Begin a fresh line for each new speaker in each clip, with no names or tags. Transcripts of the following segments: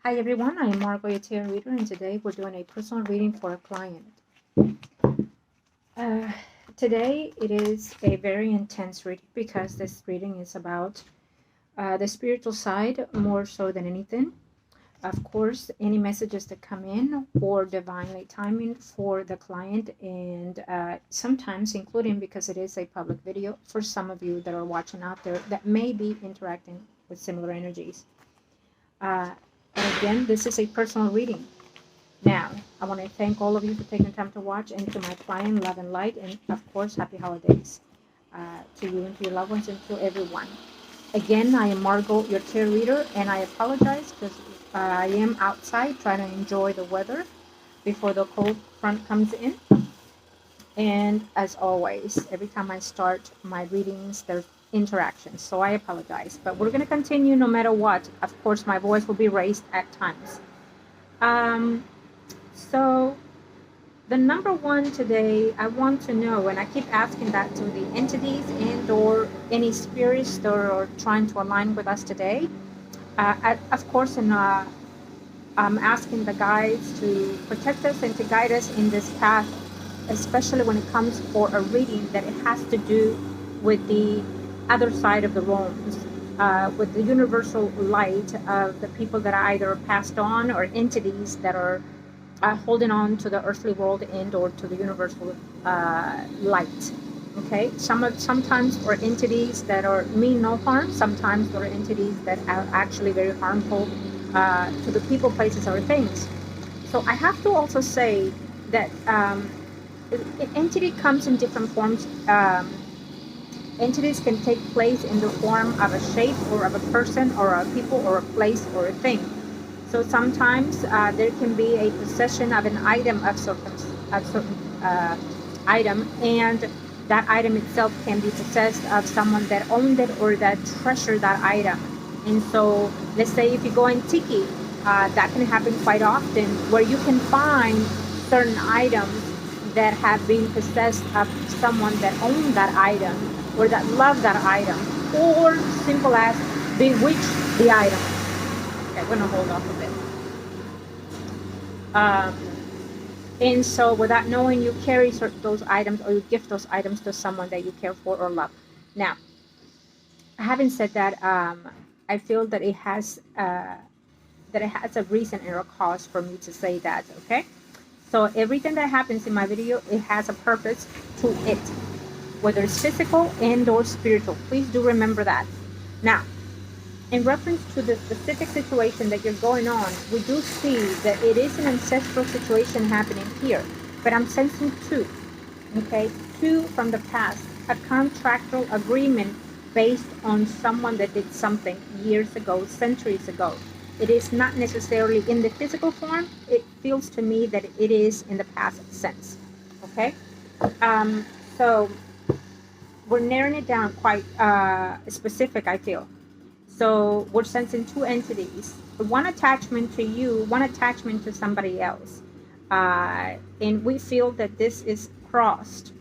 Hi everyone, I am margourtarotreader and today we're doing a personal reading for a client. Uh, Today it is a very intense reading because this reading is about the spiritual side more so than anything. Of course, any messages that come in or divinely timing for the client, and sometimes including because it is a public video for some of you that are watching out there that may be interacting with similar energies. Uh, and again, this is a personal reading. Now, I want to thank all of you for taking time to watch, and to my client, love and light, and of course, happy holidays to you and to your loved ones and to everyone. Again, I am Margot, your tarot reader, and I apologize because I am outside trying to enjoy the weather before the cold front comes in. And as always, every time I start my readings, there's interactions, so I apologize. But we're going to continue no matter what. Of course, my voice will be raised at times. Um, so the number one today, I want to know, and I keep asking that to the entities and or any spirits that are trying to align with us today. Of course, and I'm asking the guides to protect us and to guide us in this path, especially when it comes for a reading that it has to do with the other side of the realms, with the universal light of the people that are either passed on or entities that are holding on to the earthly world and or to the universal light. Okay, sometimes for entities that are mean no harm, sometimes there are entities that are actually very harmful to the people, places, or things. So I have to also say that an entity comes in different forms. Entities can take place in the form of a shape or of a person or a people or a place or a thing. So sometimes there can be a possession of an item of certain item, and that item itself can be possessed of someone that owned it or that treasured that item. And so, let's say if you go in Tiki, that can happen quite often, where you can find certain items that have been possessed of someone that owned that item or that loved that item, or simple as bewitched the item. Okay, I'm gonna hold off a bit. Um, and so without knowing, you carry those items or you gift those items to someone that you care for or love. Now, having said that, I feel that it has a reason and a cause for me to say that. Okay, so everything that happens in my video, it has a purpose to it, whether it's physical and or spiritual. Please do remember that. Now, in reference to the specific situation that you're going on, we do see that it is an ancestral situation happening here. But I'm sensing two, okay? Two from the past, a contractual agreement based on someone that did something years ago, centuries ago. It is not necessarily in the physical form. It feels to me that it is in the past sense, okay? Um, so we're narrowing it down quite specific, I feel. So we're sensing two entities, one attachment to you, one attachment to somebody else. And we feel that this is crossed.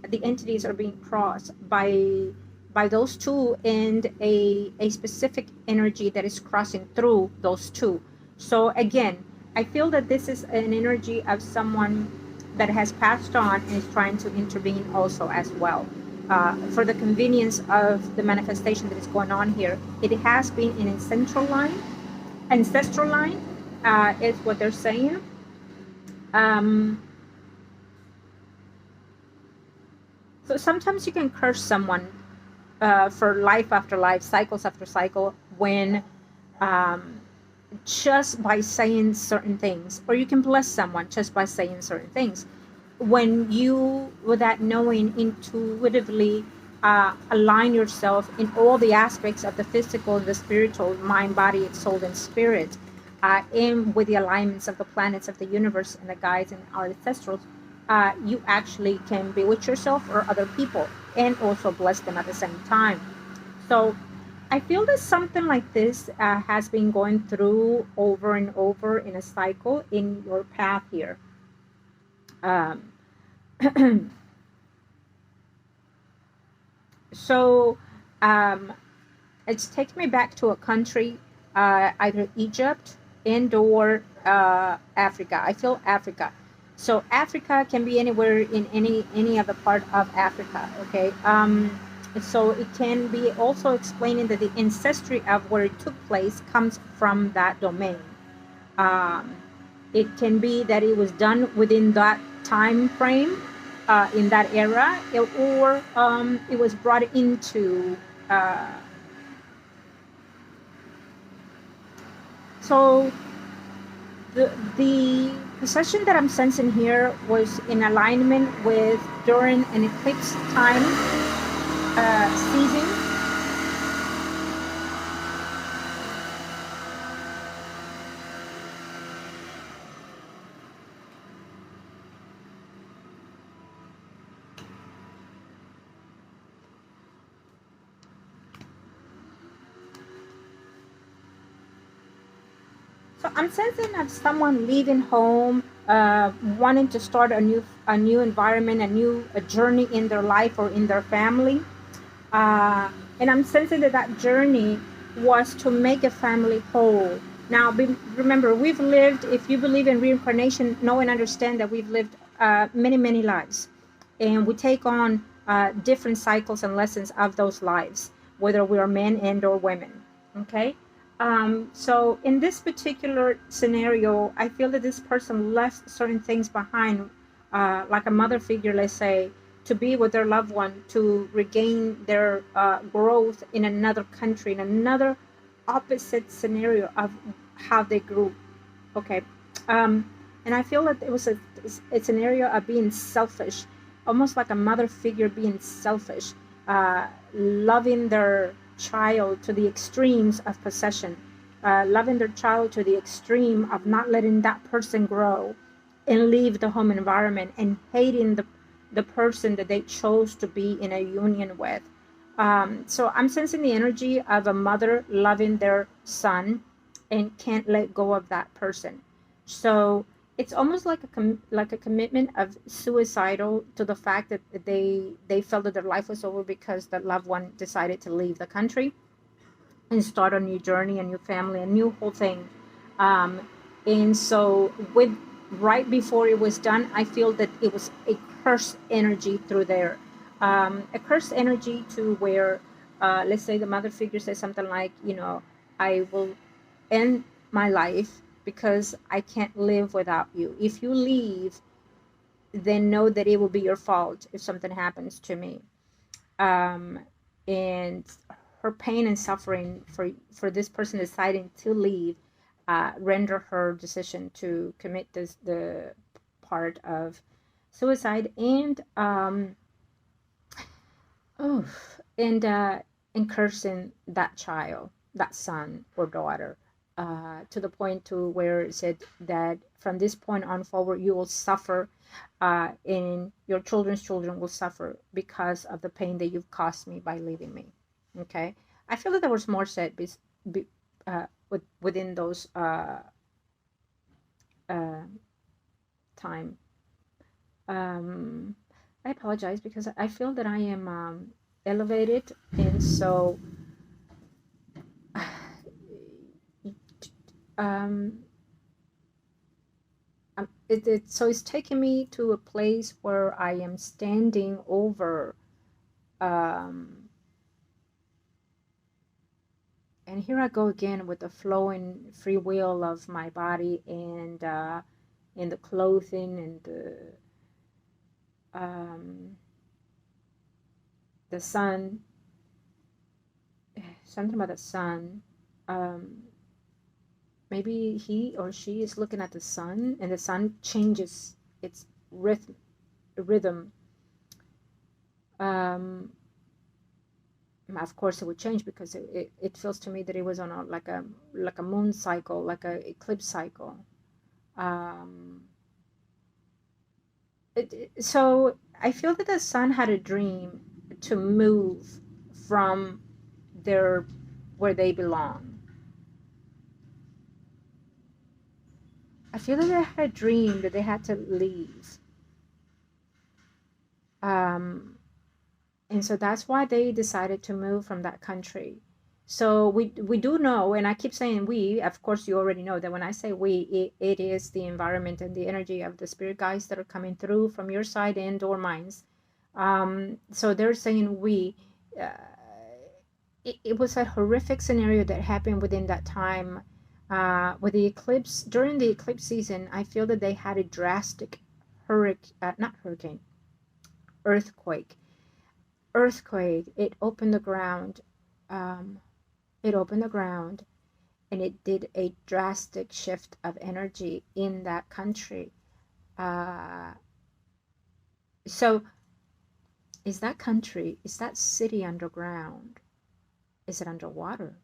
The entities are being crossed by those two and a specific energy that is crossing through those two. So again, I feel that this is an energy of someone that has passed on and is trying to intervene also as well. For the convenience of the manifestation that is going on here, it has been in ancestral line, is what they're saying. Um, so sometimes you can curse someone for life after life, cycles after cycle, when um, just by saying certain things, or you can bless someone just by saying certain things. When you, without knowing, intuitively align yourself in all the aspects of the physical, the spiritual, mind, body, soul, and spirit, and with the alignments of the planets of the universe and the guides and our ancestrals, you actually can bewitch yourself or other people and also bless them at the same time. So I feel that something like this has been going through over and over in a cycle in your path here. Um, so um, it's taken me back to a country either Egypt and or Africa. I feel Africa. So Africa can be anywhere in any other part of Africa. Okay. So it can be also explaining that the ancestry of where it took place comes from that domain. Um, it can be that it was done within that time frame, in that era, or it was brought into. Uh, so the possession that I'm sensing here was in alignment with during an eclipse time season. So I'm sensing that someone leaving home, wanting to start a new environment, a journey in their life or in their family. And I'm sensing that that journey was to make a family whole. Now, remember, we've lived, if you believe in reincarnation, know and understand that we've lived many, many lives. And we take on different cycles and lessons of those lives, whether we are men and or women. Okay? So in this particular scenario, I feel that this person left certain things behind, like a mother figure, let's say, to be with their loved one, to regain their growth in another country, in another opposite scenario of how they grew. Okay. And I feel that it was a scenario of being selfish, almost like a mother figure being selfish, loving their child to the extremes of possession, loving their child to the extreme of not letting that person grow and leave the home environment, and hating the person that they chose to be in a union with. So I'm sensing the energy of a mother loving their son and can't let go of that person. So it's almost like a commitment of suicidal, to the fact that they felt that their life was over because the loved one decided to leave the country and start a new journey, a new family, a new whole thing. Um, and so with right before it was done, I feel that it was a cursed energy through there. A cursed energy to where, let's say the mother figure says something like, I will end my life because I can't live without you. If you leave, then know that it will be your fault if something happens to me. Um, and her pain and suffering for this person deciding to leave, render her decision to commit the part of suicide, and oh, and cursing that child, that son or daughter, to the point to where it said that from this point on forward you will suffer, and your children's children will suffer because of the pain that you've caused me by leaving me. Okay, I feel that there was more said within those uh, time. um, I apologize because I feel that I am elevated, and so um, so it's taking me to a place where I am standing over, um, and here I go again with the flowing free will of my body, and the clothing, and the sun, something about the sun. Um, Maybe he or she is looking at the sun, and the sun changes its rhythm. Um, of course, it would change because it feels to me that it was on like a moon cycle, like a eclipse cycle. Um, so I feel that the sun had a dream to move from their where they belong. I feel that they had a dream that they had to leave. Um, and so that's why they decided to move from that country. So we do know, and I keep saying we, of course you already know that when I say we, it is the environment and the energy of the spirit guides that are coming through from your side and or mines. So they're saying we, uh, it was a horrific scenario that happened within that time. With the eclipse, during the eclipse season, I feel that they had a drastic hurricane, not hurricane, earthquake. Earthquake, it opened the ground. Um, it opened the ground and it did a drastic shift of energy in that country. Uh, so, is that country, is that city underground? Is it underwater?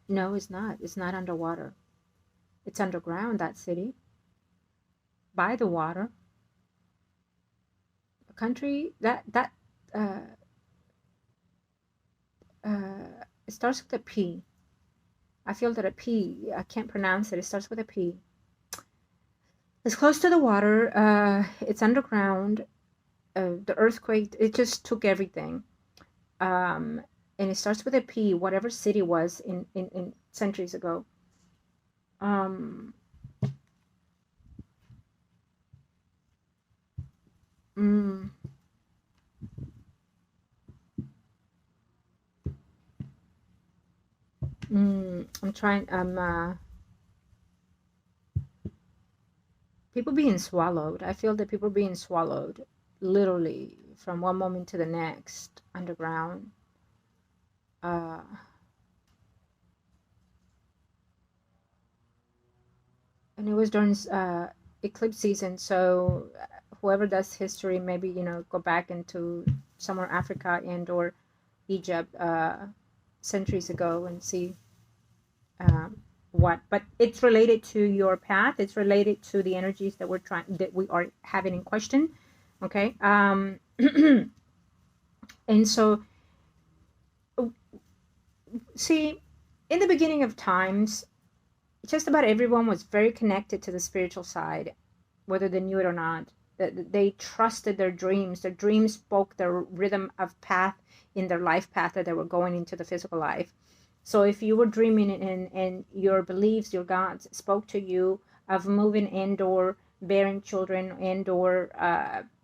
No, it's not. It's not underwater. It's underground, that city, by the water. A country uh, it starts with a P. I feel that a P, I can't pronounce it. It starts with a P. It's close to the water. It's underground. The earthquake, it just took everything. Um, and it starts with a P, whatever city was in centuries ago. Um, mm, I'm trying, people being swallowed. I feel that people being swallowed literally from one moment to the next underground. Uh, and it was during eclipse season. So whoever does history, maybe go back into somewhere Africa and or Egypt centuries ago and see what. But it's related to your path. It's related to the energies that we are having in question. Okay. And so, see, in the beginning of times, just about everyone was very connected to the spiritual side, whether they knew it or not. They trusted their dreams. Their dreams spoke their rhythm of path in their life path that they were going into the physical life. So if you were dreaming and your beliefs, your gods spoke to you of moving and or bearing children and or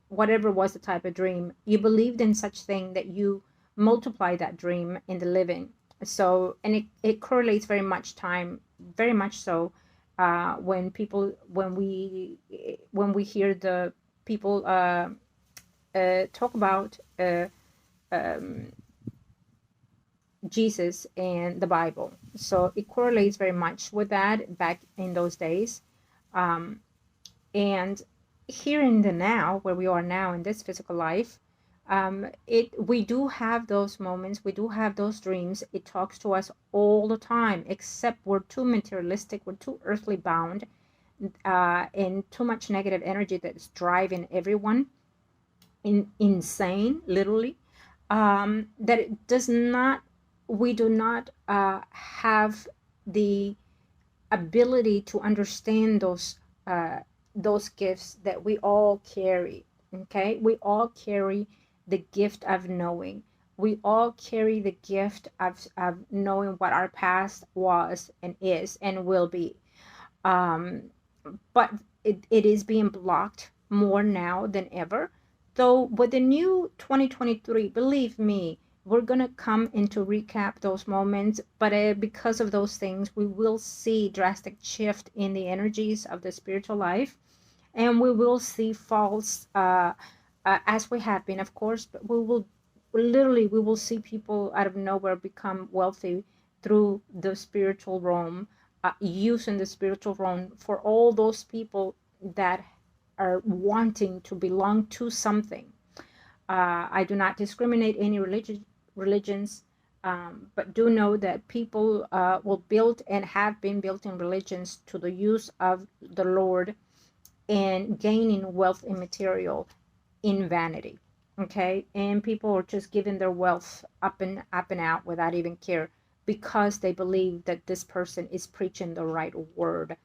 whatever was the type of dream, you believed in such thing that you multiply that dream in the living. So, and it correlates very much so, when we hear the people talk about um, Jesus and the Bible. So it correlates very much with that back in those days. Um, and here in the now, where we are now in this physical life, we do have those moments, we do have those dreams. It talks to us all the time, except we're too materialistic, we're too earthly bound, and too much negative energy that's driving everyone insane, literally. That it does not, we do not have the ability to understand those gifts that we all carry. Okay, we all carry the gift of knowing. We all carry the gift of knowing what our past was and is and will be. um, but it is being blocked more now than ever. Though with the new 2023, believe me, we're going to come into recap those moments, but because of those things, we will see drastic shift in the energies of the spiritual life, and we will see false, as we have been, of course, but we will see people out of nowhere become wealthy through the spiritual realm, using the spiritual realm for all those people that are wanting to belong to something. I do not discriminate any religions, but do know that people will build and have been built in religions to the use of the Lord and gaining wealth in material in vanity. Okay, and people are just giving their wealth up and out without even care, because they believe that this person is preaching the right word.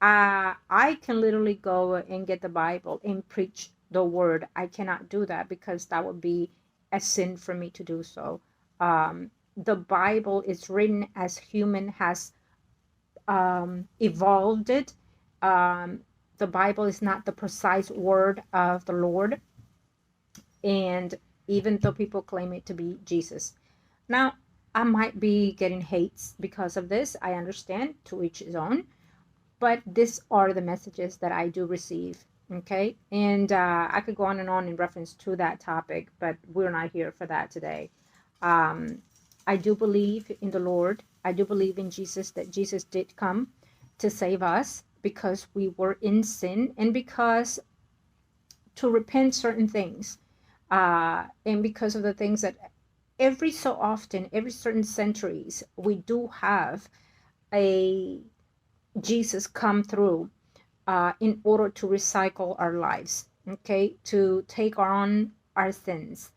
I can literally go and get the Bible and preach the word. I cannot do that because that would be a sin for me to do so. The Bible is written as human has evolved it. The Bible is not the precise word of the Lord, and even though people claim it to be Jesus. Now, I might be getting hates because of this. I understand, to each his own. But these are the messages that I do receive. Okay. And I could go on and on in reference to that topic, but we're not here for that today. Um, I do believe in the Lord. I do believe in Jesus, that Jesus did come to save us because we were in sin and because to repent certain things. And because of the things that every so often, every certain centuries, we do have a Jesus come through in order to recycle our lives, okay, to take on our sins.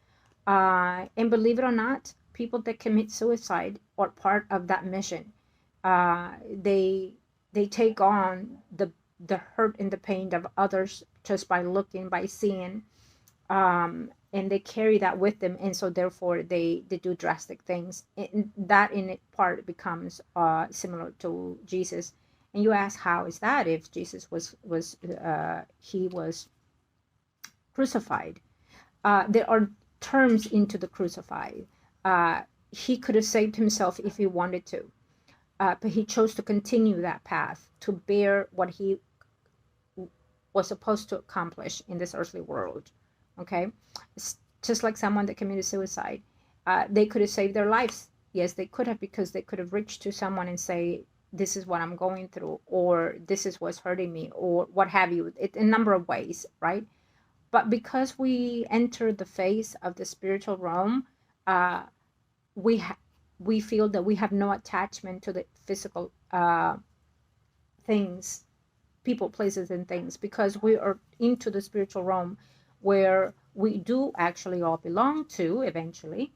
And believe it or not, people that commit suicide are part of that mission. They take on the hurt and the pain of others just by looking, by seeing, and they carry that with them, and so therefore they do drastic things, and that in it part becomes similar to Jesus. And you ask, how is that if Jesus was he was crucified? There are terms into the crucified. He could have saved himself if he wanted to, but he chose to continue that path to bear what he was supposed to accomplish in this earthly world. Okay, it's just like someone that committed suicide. They could have saved their lives. Yes, they could have, because they could have reached to someone and say, this is what I'm going through, or this is what's hurting me, or what have you. It, a number of ways, right? But because we enter the phase of the spiritual realm, uh, we feel that we have no attachment to the physical things, people, places, and things, because we are into the spiritual realm where we do actually all belong to eventually.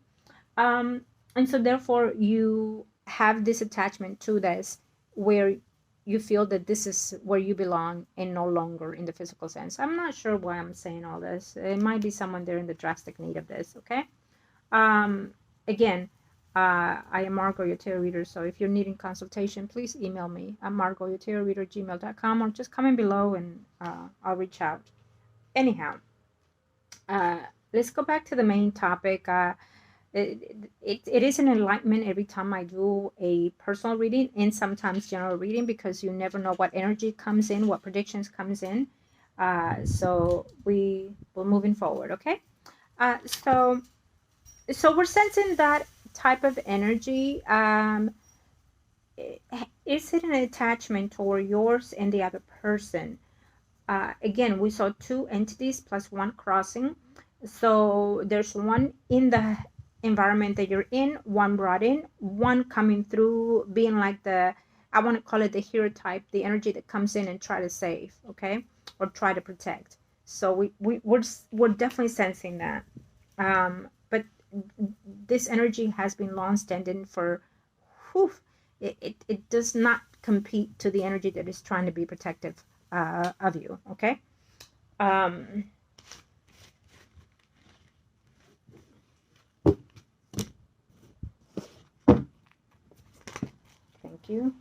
And so therefore you have this attachment to this, where you feel that this is where you belong and no longer in the physical sense. I'm not sure why I'm saying all this. It might be someone there in the drastic need of this. Okay. Again, I am Margot, your tarot reader. So if you're needing consultation, please email me at margotarotreader@gmail.com, or just comment below and I'll reach out. Anyhow, let's go back to the main topic. It is an enlightenment every time I do a personal reading and sometimes general reading, because you never know what energy comes in, what predictions comes in. So we're moving forward. Okay. So we're sensing that type of energy. Is it an attachment toward yours and the other person? Again, we saw two entities plus one crossing. So there's one in the environment that you're in, one brought in, one coming through, being like the, I want to call it the hero type, the energy that comes in and try to save, okay, or try to protect. So we're definitely sensing that. But this energy has been long standing for, whew, it does not compete to the energy that is trying to be protective of you, okay? Thank you.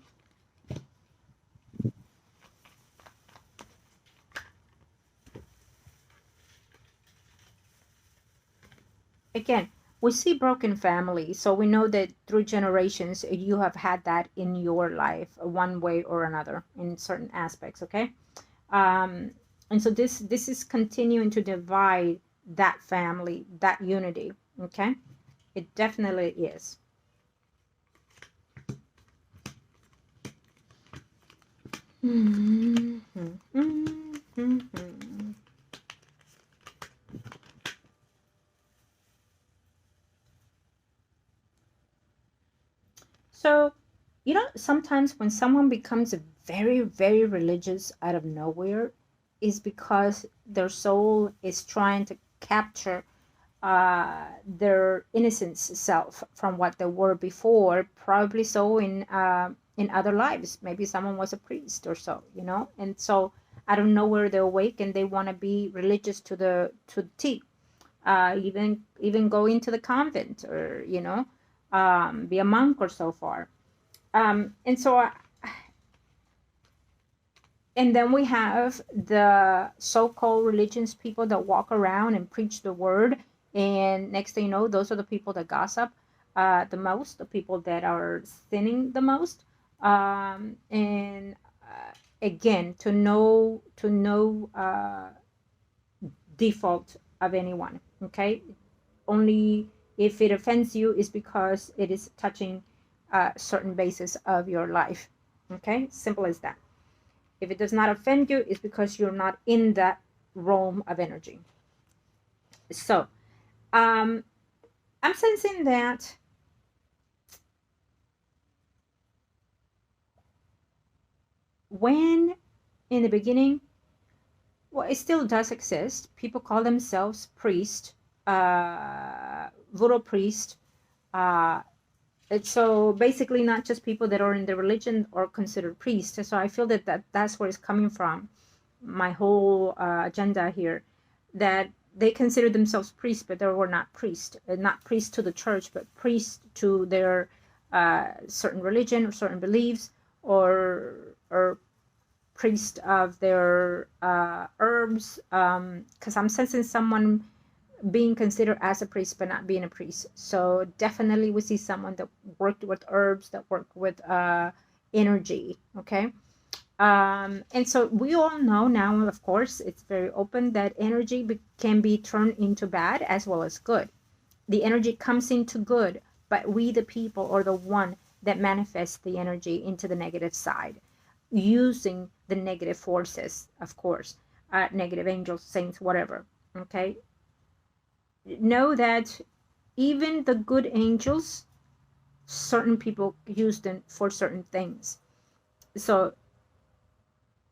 Again, we see broken families, so we know that through generations you have had that in your life one way or another in certain aspects, okay? And so this is continuing to divide that family, that unity, okay? It definitely is. So, sometimes when someone becomes very, very religious out of nowhere, is because their soul is trying to capture their innocent self from what they were before, probably so in other lives. Maybe someone was a priest or so, and so out of nowhere they awake and they want to be religious to the T, even go into the convent, or be a monk or so far. And so and then we have the so-called religious people that walk around and preach the word. And next thing you know, those are the people that gossip the most, the people that are sinning the most. And again, to no default of anyone. Okay, only if it offends you is because it is touching certain basis of your life. Okay, simple as that. If it does not offend you, it's because you're not in that realm of energy. So, I'm sensing that when in the beginning, well, it still does exist. People call themselves priest, voodoo priest. Uh, so basically, not just people that are in the religion are considered priests. So I feel that's where it's coming from. My whole agenda here, that they consider themselves priests, but they were not priests, not priests to the church, but priests to their certain religion or certain beliefs, or priest of their herbs. Because I'm sensing someone being considered as a priest but not being a priest. So definitely we see someone that worked with herbs, that worked with energy. Okay. And so we all know now, of course, it's very open that energy can be turned into bad as well as good. The energy comes into good, but we, the people, are the one that manifests the energy into the negative side, using the negative forces, of course, negative angels, saints, whatever. Okay. Know that even the good angels, certain people use them for certain things. So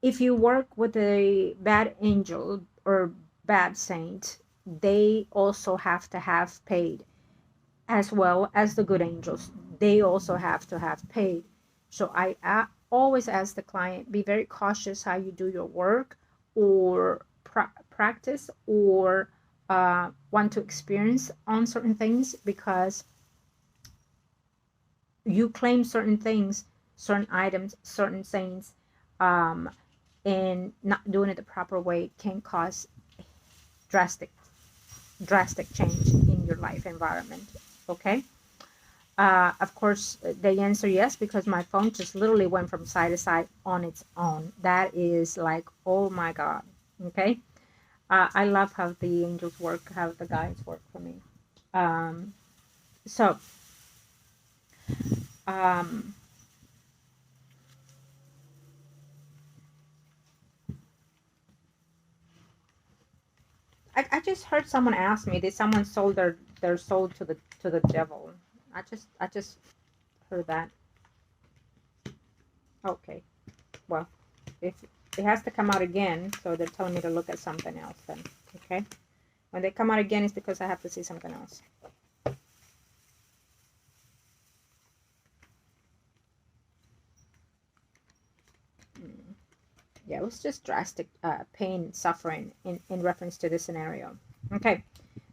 if you work with a bad angel or bad saint, they also have to have paid, as well as the good angels. They also have to have paid. So I always ask the client, be very cautious how you do your work, or practice, or want to experience on certain things, because you claim certain things, certain items, certain saints, um, and not doing it the proper way can cause drastic change in your life environment. Okay. Of course, the answer yes, because my phone just literally went from side to side on its own. That is like, oh my God. Okay. I love how the angels work, how the guides work for me. Um, so, um, I just heard someone ask me, did someone sold their soul to the devil? I just heard that. Okay. Well, if it has to come out again, so they're telling me to look at something else then. Okay. When they come out again, it's because I have to see something else. Yeah, it was just drastic pain, suffering in reference to this scenario. Okay.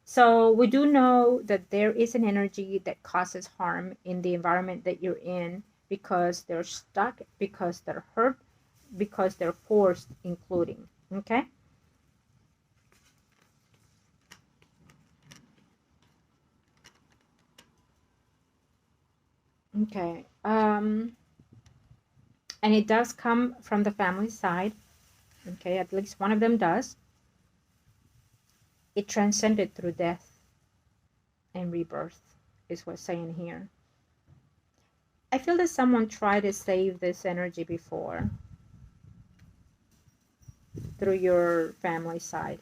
So we do know that there is an energy that causes harm in the environment that you're in, because they're stuck, because they're hurt, because they're forced, including. Okay. Okay. And it does come from the family side. Okay, at least one of them does. It transcended through death and rebirth, is what's saying here. I feel that someone tried to save this energy before through your family side.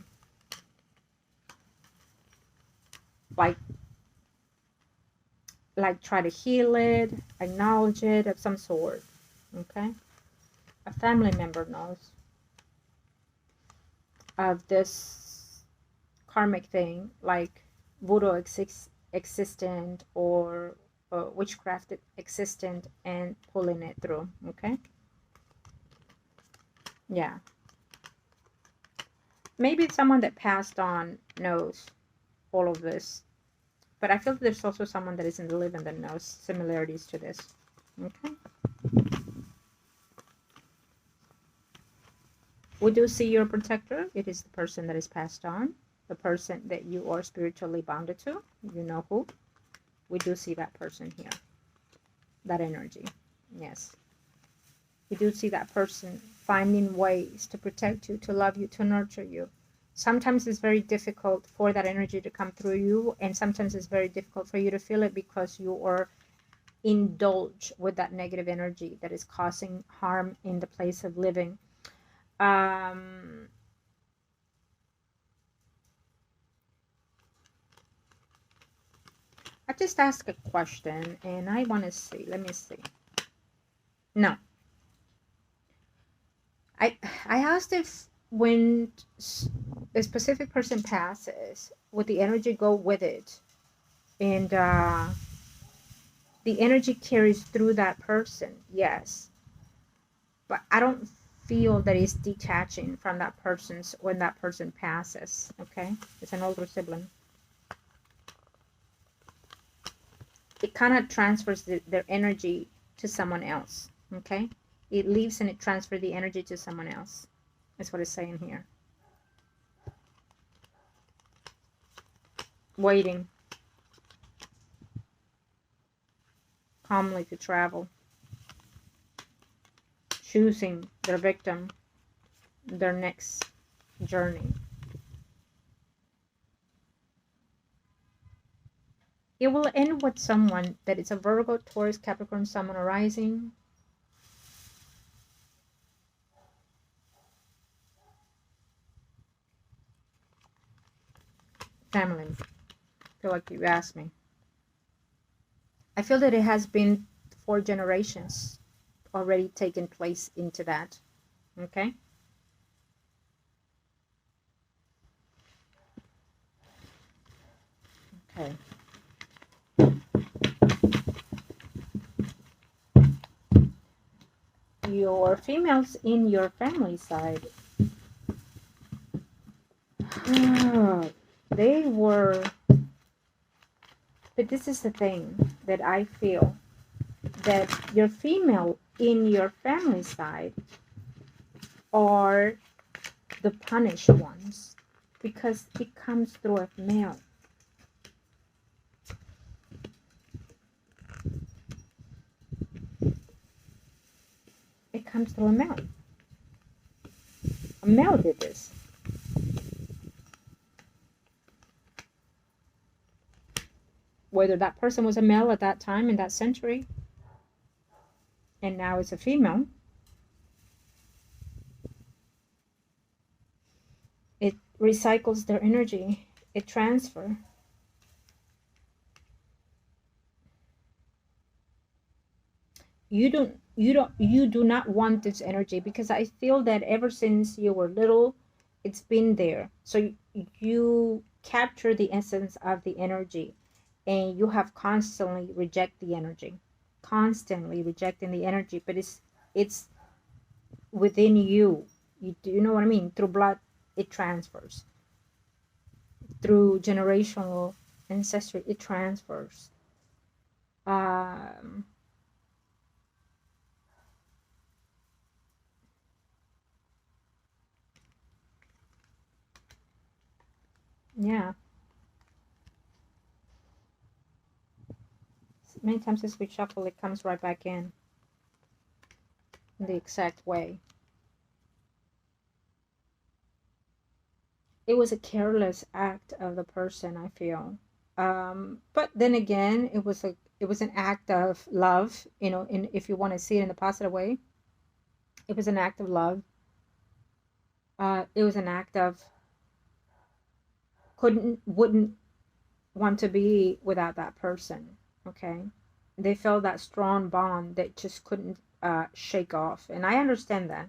Like try to heal it, acknowledge it of some sort. Okay? A family member knows of this karmic thing, like voodoo existent, or witchcraft existent, and pulling it through. Okay? Yeah. Maybe someone that passed on knows all of this. But I feel that there's also someone that is in the living that knows similarities to this. Okay. We do see your protector. It is the person that is passed on, the person that you are spiritually bonded to. You know who. We do see that person here, that energy. Yes. We do see that person finding ways to protect you, to love you, to nurture you. Sometimes it's very difficult for that energy to come through you, and sometimes it's very difficult for you to feel it because you are indulge with that negative energy that is causing harm in the place of living. I just asked a question and I want to see. Let me see. No. I asked if when a specific person passes, would the energy go with it? And the energy carries through that person. Yes. But I don't feel that it's detaching from that person's when that person passes. Okay. It's an older sibling. It kind of transfers their energy to someone else. Okay. It leaves and it transfers the energy to someone else. That's what it's saying here. Waiting calmly to travel. Choosing their victim, their next journey. It will end with someone that is a Virgo, Taurus, Capricorn, Sun, or Rising. Family. I feel like you asked me. I feel that it has been 4 generations already taken place into that. Okay? Okay. Your females in your family side, they were, but this is the thing that I feel, that your female in your family side are the punished ones because it comes through a male. It comes through a male. A male did this. Whether that person was a male at that time in that century and now it's a female, it recycles their energy. It transfers. You do not want this energy because I feel that ever since you were little, it's been there. So you capture the essence of the energy and you have constantly reject the energy, constantly rejecting the energy, but it's within you. You do you know what I mean? Through blood, it transfers. Through generational ancestry, it transfers. Um, yeah. Many times as we shuffle, it comes right back in the exact way. It was a careless act of the person, I feel. But then again, it was an act of love, you know, in if you want to see it in a positive way. It was an act of love. It was an act of wouldn't want to be without that person. Okay. They felt that strong bond that just couldn't shake off. And I understand that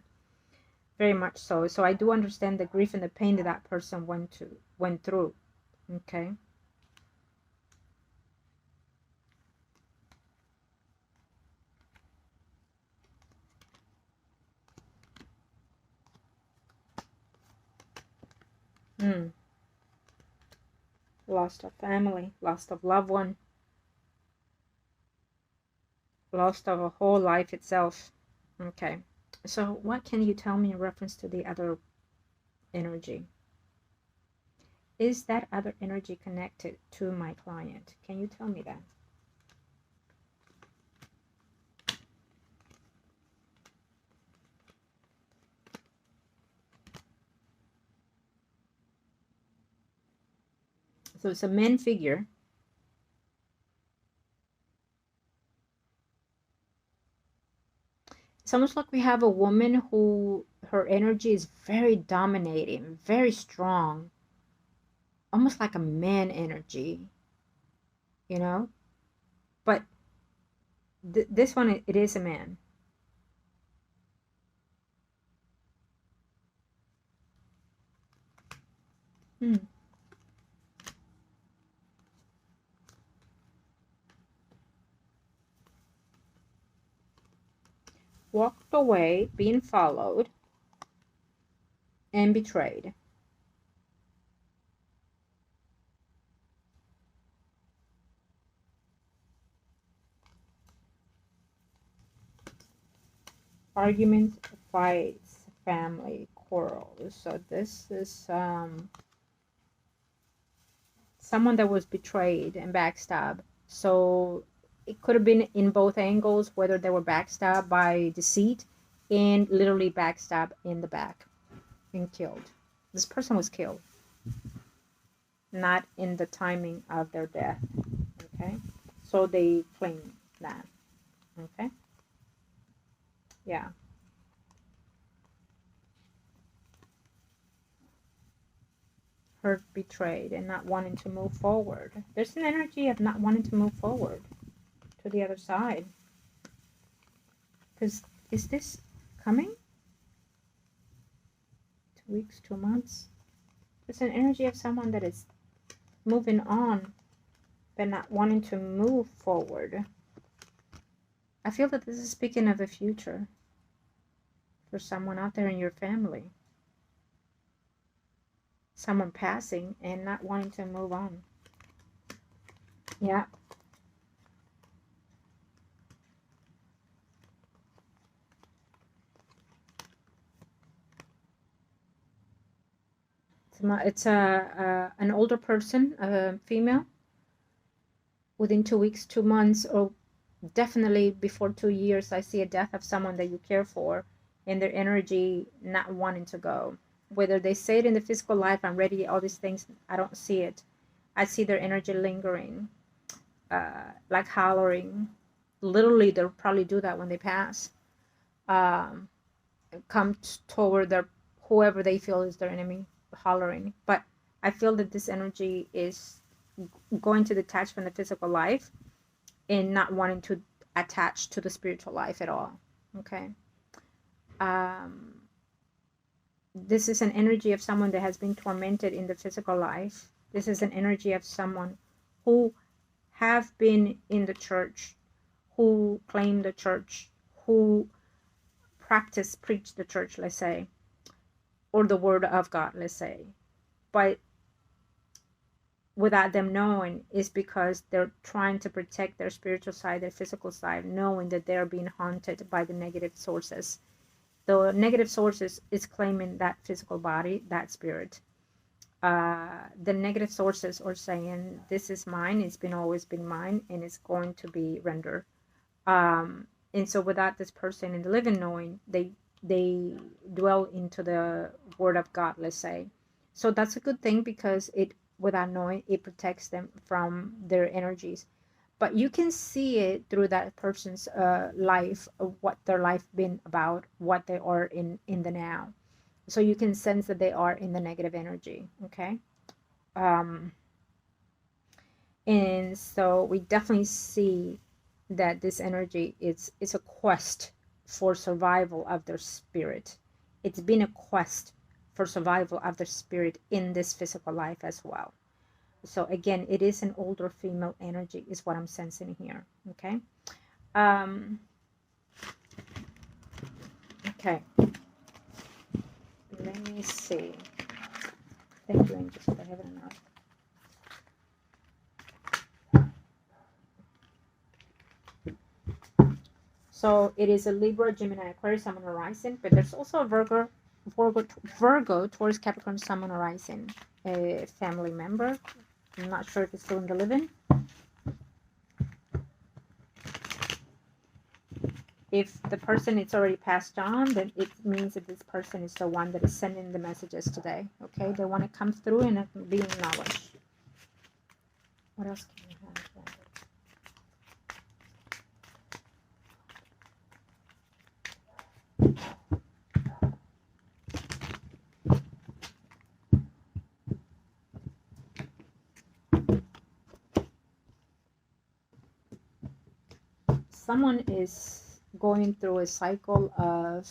very much so. So I do understand the grief and the pain that that person went through. Okay. Mm. Loss of family, loss of loved one, loss of a whole life itself. Okay, so what can you tell me in reference to the other energy? Is that other energy connected to my client? Can you tell me that? So it's a man figure. It's almost like we have a woman who her energy is very dominating, very strong, almost like a man energy, you know? But this one, it is a man. Hmm. Walked away, being followed, and betrayed. Arguments, fights, family quarrels. So this is someone that was betrayed and backstabbed. So it could have been in both angles, whether they were backstabbed by deceit and literally backstabbed in the back and killed. This person was killed, not in the timing of their death. Okay, so they claim that. Okay, yeah. Hurt, betrayed, and not wanting to move forward. There's an energy of not wanting to move forward to the other side. Because is this coming? 2 weeks, 2 months? There's an energy of someone that is moving on, but not wanting to move forward. I feel that this is speaking of the future for someone out there in your family. Someone passing and not wanting to move on. Yeah. It's an older person, a female, within 2 weeks, 2 months, or definitely before 2 years. I see a death of someone that you care for, and their energy not wanting to go. Whether they say it in the physical life, I'm ready, all these things, I don't see it. I see their energy lingering, like hollering. Literally, they'll probably do that when they pass. Um, come toward their whoever they feel is their enemy, hollering. But I feel that this energy is going to detach from the physical life and not wanting to attach to the spiritual life at all. Okay. This is an energy of someone that has been tormented in the physical life. This is an energy of someone who have been in the church, who claim the church, who preach the church, let's say, or the word of God, let's say. But without them knowing, is because they're trying to protect their spiritual side, their physical side, knowing that they're being haunted by the negative sources. The negative sources is claiming that physical body, that spirit. The negative sources are saying, this is mine, it's been always been mine, and it's going to be rendered. And so without this person in the living knowing, they dwell into the word of God, let's say. So that's a good thing, because it, without knowing, it protects them from their energies. But you can see it through that person's life, what their life been about, what they are in the now. So you can sense that they are in the negative energy. Okay. And so we definitely see that this energy is a quest for survival of their spirit. It's been a quest for survival of their spirit in this physical life as well. So again, it is an older female energy is what I'm sensing here. Okay. Okay. Let me see. Thank you, angels, for heaven and earth. So it is a Libra, Gemini, Aquarius, Sun, Moon, Horizon, but there's also a Virgo, Taurus, Capricorn, Sun, Moon, Horizon, a family member. I'm not sure if it's still in the living. If the person is already passed on, then it means that this person is the one that is sending the messages today. Okay, they want to come through and be acknowledged. What else can we have? Someone is going through a cycle of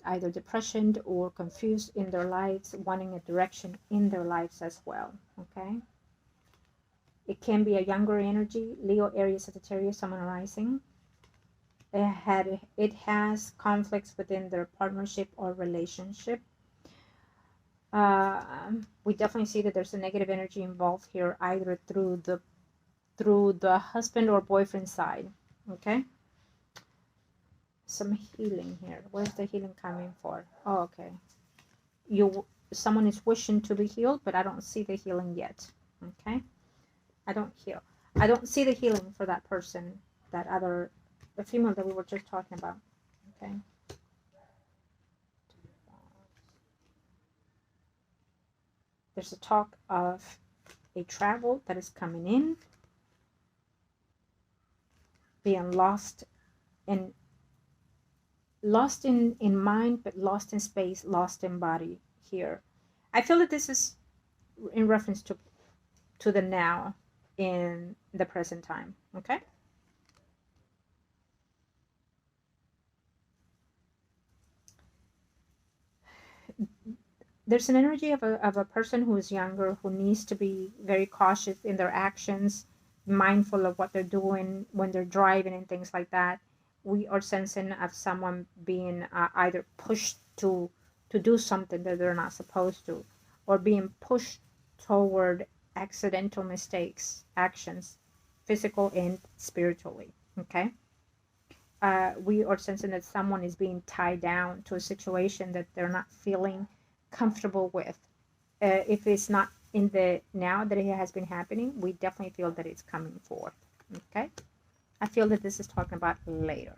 either depression or confused in their lives, wanting a direction in their lives as well. Okay, it can be a younger energy, Leo, Aries, Sagittarius, Sun, Moon, Rising. It has conflicts within their partnership or relationship. We definitely see that there's a negative energy involved here, either through the husband or boyfriend side. Okay, some healing here. Where's the healing coming for? Oh, okay. Someone is wishing to be healed, but I don't see the healing yet. Okay, I don't see the healing for that person, the female that we were just talking about. Okay, there's a talk of a travel that is coming in, being lost in mind, but lost in space, lost in body here. I feel that this is in reference to the now in the present time. Okay, there's an energy of a person who is younger, who needs to be very cautious in their actions, mindful of what they're doing when they're driving and things like that. We are sensing of someone being either pushed to do something that they're not supposed to, or being pushed toward accidental mistakes, actions, physical and spiritually. Okay, we are sensing that someone is being tied down to a situation that they're not feeling comfortable with. If it's not in the now that it has been happening, we definitely feel that it's coming forth. Okay, I feel that this is talking about later.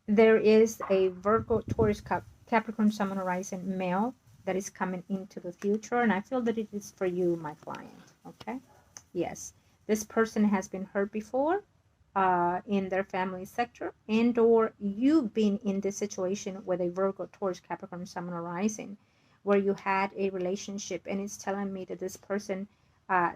There is a Virgo, Taurus, Capricorn, Sun, Moon, Horizon male that is coming into the future, and I feel that it is for you, my client. Okay, yes, this person has been hurt before in their family sector, and or you've been in this situation with a Virgo, Taurus, Capricorn, Sun, Moon, Rising, where you had a relationship, and it's telling me that this person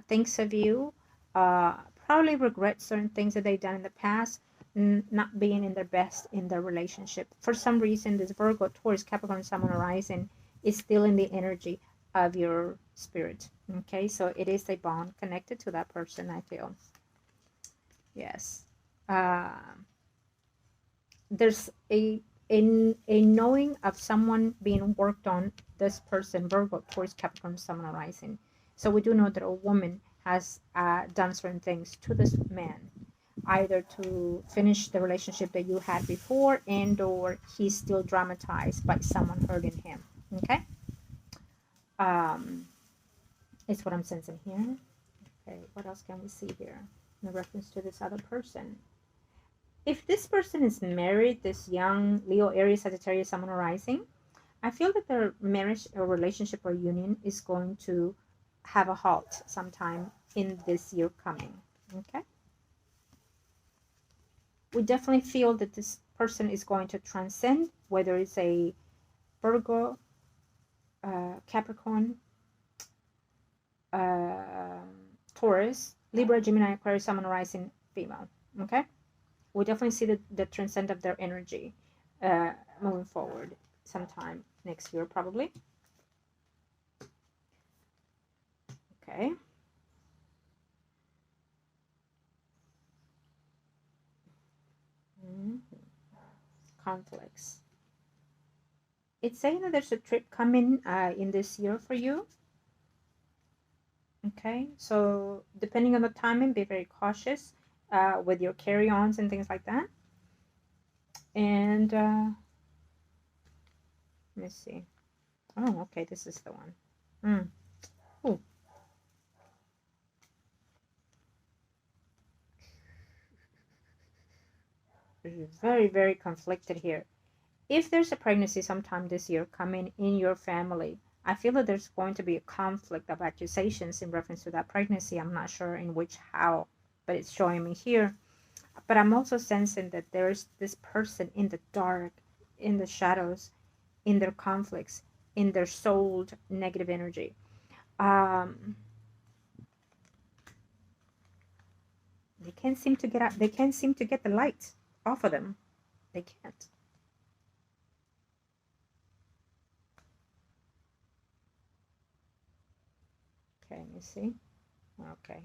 thinks of you, probably regrets certain things that they've done in the past, not being in their best in their relationship. For some reason, this Virgo, Taurus, Capricorn, Sun, Moon, Rising is still in the energy of your spirit. Okay, so it is a bond connected to that person, I feel. Yes. There's a knowing of someone being worked on, this person, Virgo, Taurus, Capricorn, Sun, Moon, Rising. So we do know that a woman has done certain things to this man, either to finish the relationship that you had before, and or he's still dramatized by someone hurting him. Okay, it's what I'm sensing here. Okay, what else can we see here in reference to this other person? If this person is married, this young Leo, Aries, Sagittarius, Sun, Moon, Rising, I feel that their marriage or relationship or union is going to have a halt sometime in this year coming. Okay, we definitely feel that this person is going to transcend, whether it's a Virgo, Capricorn, Taurus, Libra, Gemini, Aquarius, Sun, Moon, Rising female. Okay, we definitely see the transcend of their energy moving forward sometime next year, probably. Okay. Conflicts. It's saying that there's a trip coming in this year for you. Okay, so depending on the timing, be very cautious. with your carry-ons and things like that. And let me see. Oh, okay, this is the one. Mm. Oh, very, very conflicted here. If there's a pregnancy sometime this year coming in your family, I feel that there's going to be a conflict of accusations in reference to that pregnancy. I'm not sure in which how, but it's showing me here. But I'm also sensing that there's this person in the dark, in the shadows, in their conflicts, in their souled negative energy. Um, they can't seem to get out. They can't seem to get the light off of them. They can't. Okay, let me see. Okay.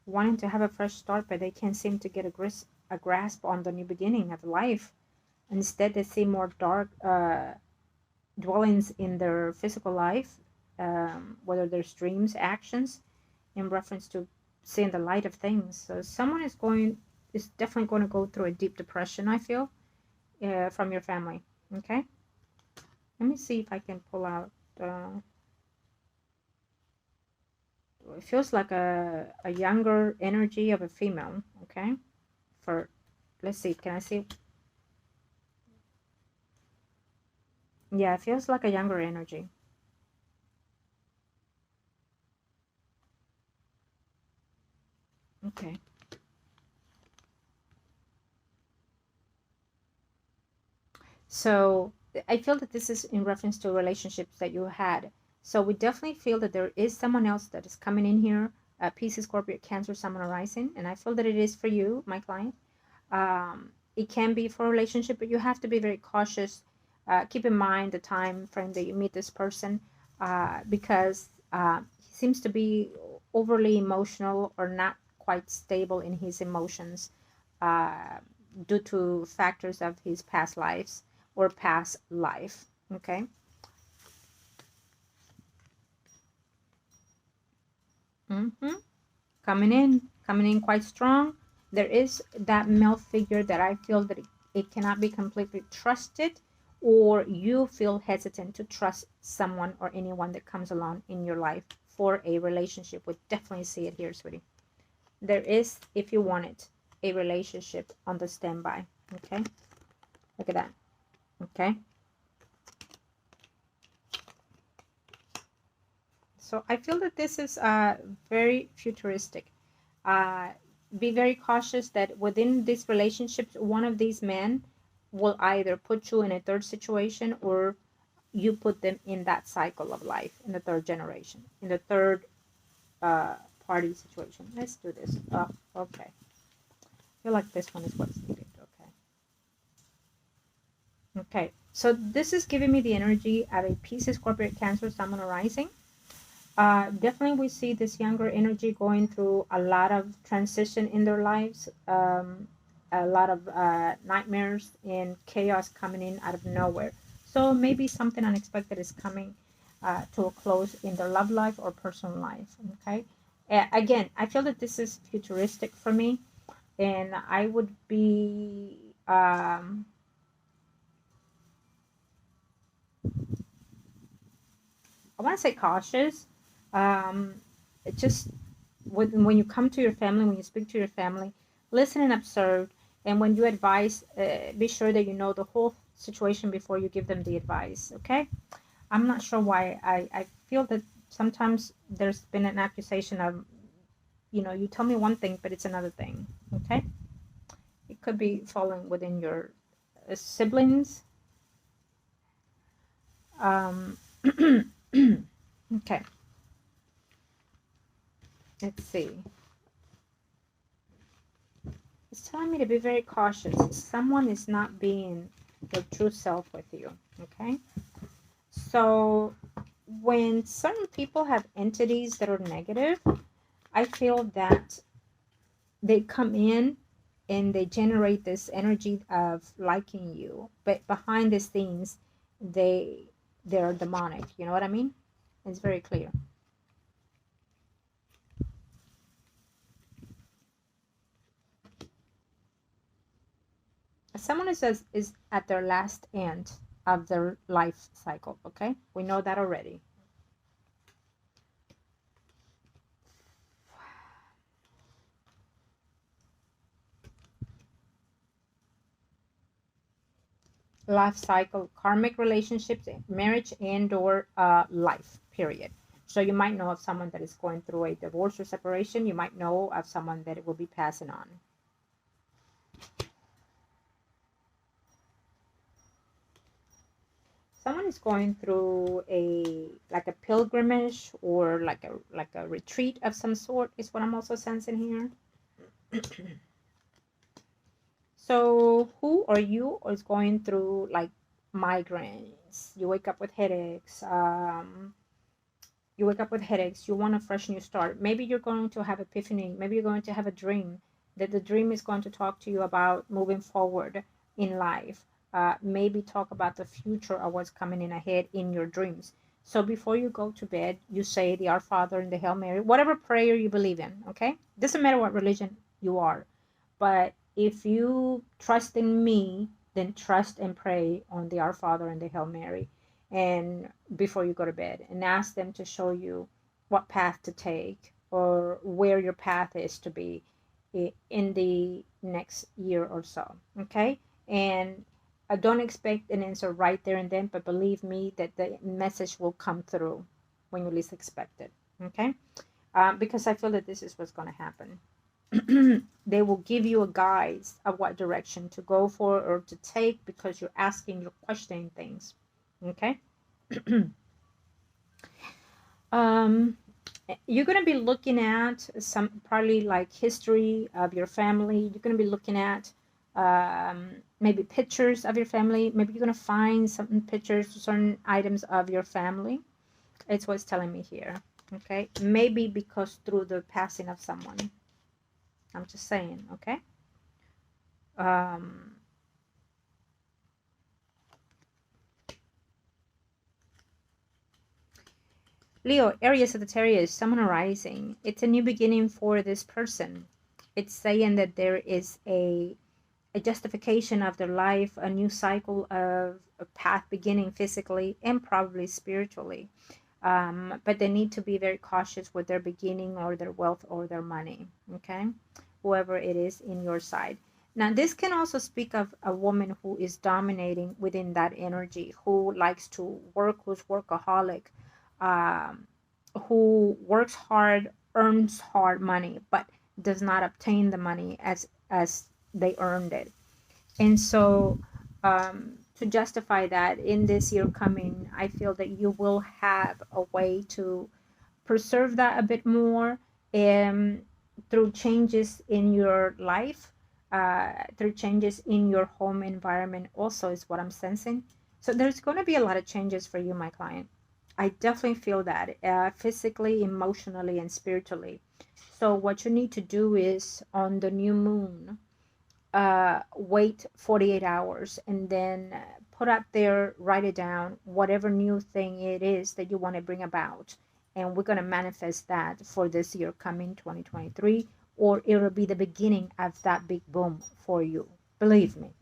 Wanting to have a fresh start, but they can't seem to get a grasp on the new beginning of life. Instead, they see more dark dwellings in their physical life, whether there's dreams, actions, in reference to seeing the light of things. So someone is definitely going to go through a deep depression, I feel, from your family. Okay, let me see if I can pull out. It feels like a younger energy of a female. Okay, for let's see, can I see? Yeah, it feels like a younger energy. Okay. So I feel that this is in reference to relationships that you had. So we definitely feel that there is someone else that is coming in here, Pisces, Scorpio, Cancer, Sun, and Rising, and I feel that it is for you, my client. It can be for a relationship, but you have to be very cautious. Keep in mind the time frame that you meet this person, because he seems to be overly emotional or not quite stable in his emotions, uh, due to factors of his past lives or past life. Okay. Mm-hmm. Coming in quite strong. There is that male figure that I feel that it cannot be completely trusted, or you feel hesitant to trust someone or anyone that comes along in your life for a relationship. We definitely see it here, sweetie. There is, if you want it, a relationship on the standby. Okay, look at that. Okay, so I feel that this is very futuristic. uh, be very cautious that within these relationships, one of these men will either put you in a third situation, or you put them in that cycle of life, in the third generation, in the third uh, party situation. Let's do this. Oh, okay. I feel like this one is what's needed. Okay. Okay. So this is giving me the energy of a Pisces, Scorpio, Cancer, Sun, Moon, Rising. Definitely, we see this younger energy going through a lot of transition in their lives, a lot of nightmares and chaos coming in out of nowhere. So maybe something unexpected is coming to a close in their love life or personal life. Okay. Again, I feel that this is futuristic for me, and I would be. I want to say cautious. It just when you come to your family, when you speak to your family, listen and observe. And when you advise, be sure that you know the whole situation before you give them the advice. Okay? I'm not sure why. I feel that sometimes there's been an accusation of, you tell me one thing, but it's another thing. Okay? It could be falling within your siblings. Um, okay. Let's see. It's telling me to be very cautious. Someone is not being their true self with you. Okay? So when certain people have entities that are negative, I feel that they come in and they generate this energy of liking you, but behind the scenes, they're demonic. You know what I mean? It's very clear. Someone is at their last end of their life cycle. Okay, we know that already. Life cycle, karmic relationships, marriage, and or life period. So you might know of someone that is going through a divorce or separation. You might know of someone that will be passing on. Someone is going through a like a pilgrimage or like a retreat of some sort is what I'm also sensing here. So who or you is going through like migraines? You wake up with headaches. You wake up with headaches. You want a fresh new start. Maybe you're going to have epiphany. Maybe you're going to have a dream that the dream is going to talk to you about moving forward in life. Maybe talk about the future or what's coming in ahead in your dreams. So before you go to bed, you say the Our Father and the Hail Mary, whatever prayer you believe in. Okay, doesn't matter what religion you are, but if you trust in me, then trust and pray on the Our Father and the Hail Mary, and before you go to bed, and ask them to show you what path to take or where your path is to be in the next year or so. Okay, and I don't expect an answer right there and then, but believe me that the message will come through when you least expect it. Okay, because I feel that this is what's going to happen. They will give you a guide of what direction to go for or to take because you're asking, you're questioning things. Okay. um, you're going to be looking at some probably like history of your family. You're going to be looking at maybe pictures of your family. Maybe you're going to find certain pictures, certain items of your family. It's what's telling me here. Okay. Maybe because through the passing of someone. I'm just saying. Okay. Um, Leo, Aries, Sagittarius, Sun arising. It's a new beginning for this person. It's saying that there is a justification of their life, a new cycle of a path beginning physically and probably spiritually. But they need to be very cautious with their beginning or their wealth or their money. Okay, whoever it is in your side. Now, this can also speak of a woman who is dominating within that energy, who likes to work, who's workaholic, um, who works hard, earns hard money, but does not obtain the money as they earned it. And so, to justify that in this year coming, I feel that you will have a way to preserve that a bit more um, through changes in your life, through changes in your home environment, also, is what I'm sensing. So, there's going to be a lot of changes for you, my client. I definitely feel that physically, emotionally, and spiritually. So, what you need to do is on the new moon, wait 48 hours and then put up there, write it down, whatever new thing it is that you want to bring about. And we're going to manifest that for this year coming 2023, or it'll be the beginning of that big boom for you. Believe me,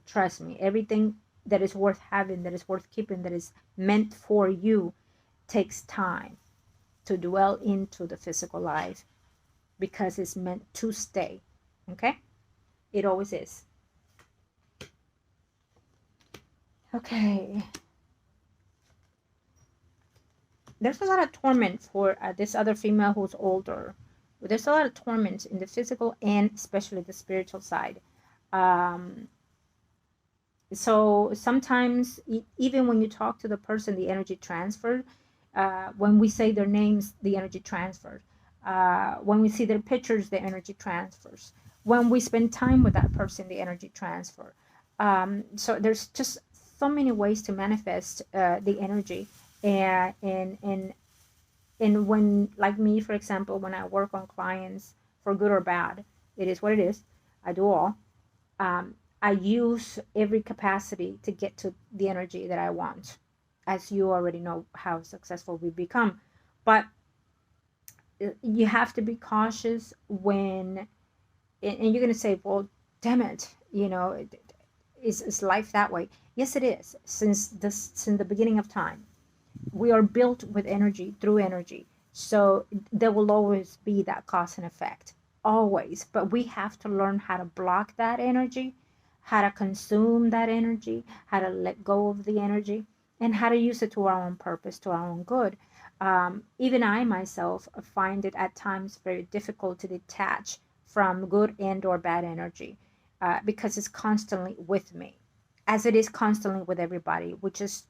trust me, everything that is worth having, that is worth keeping, that is meant for you takes time to dwell into the physical life because it's meant to stay. Okay? It always is. Okay. There's a lot of torment for this other female who's older. There's a lot of torment in the physical and especially the spiritual side. Um, so sometimes, even when you talk to the person, the energy transfer. When we say their names, the energy transfers. When we see their pictures, the energy transfers. When we spend time with that person, the energy transfer. So there's just so many ways to manifest the energy, and when, like me, for example, when I work on clients for good or bad, it is what it is. I do all. um, I use every capacity to get to the energy that I want, as you already know how successful we become. But you have to be cautious when, and you're going to say, well, damn it, you know, is life that way? Yes, it is. Since the beginning of time, we are built with energy, through energy. So there will always be that cause and effect, always. But we have to learn how to block that energy, how to consume that energy, how to let go of the energy, and how to use it to our own purpose, to our own good. Even I myself find it at times very difficult to detach from good and or bad energy, because it's constantly with me, as it is constantly with everybody, which is,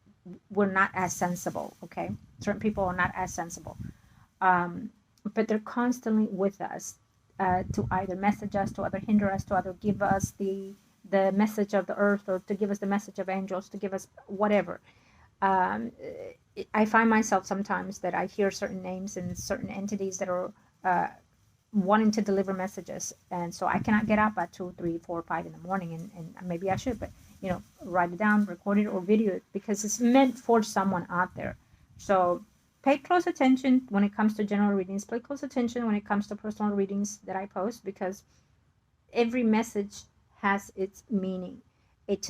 we're not as sensible. Okay, certain people are not as sensible, um, but they're constantly with us, to either message us, to either hinder us, to either give us the message of the earth, or to give us the message of angels, to give us whatever. um, I find myself sometimes that I hear certain names and certain entities that are uh, wanting to deliver messages, and so I cannot get up at 2, 3, 4, 5 in the morning, and maybe I should, but write it down, record it, or video it, because it's meant for someone out there. So pay close attention when it comes to general readings. Pay close attention when it comes to personal readings that I post, because every message has its meaning. It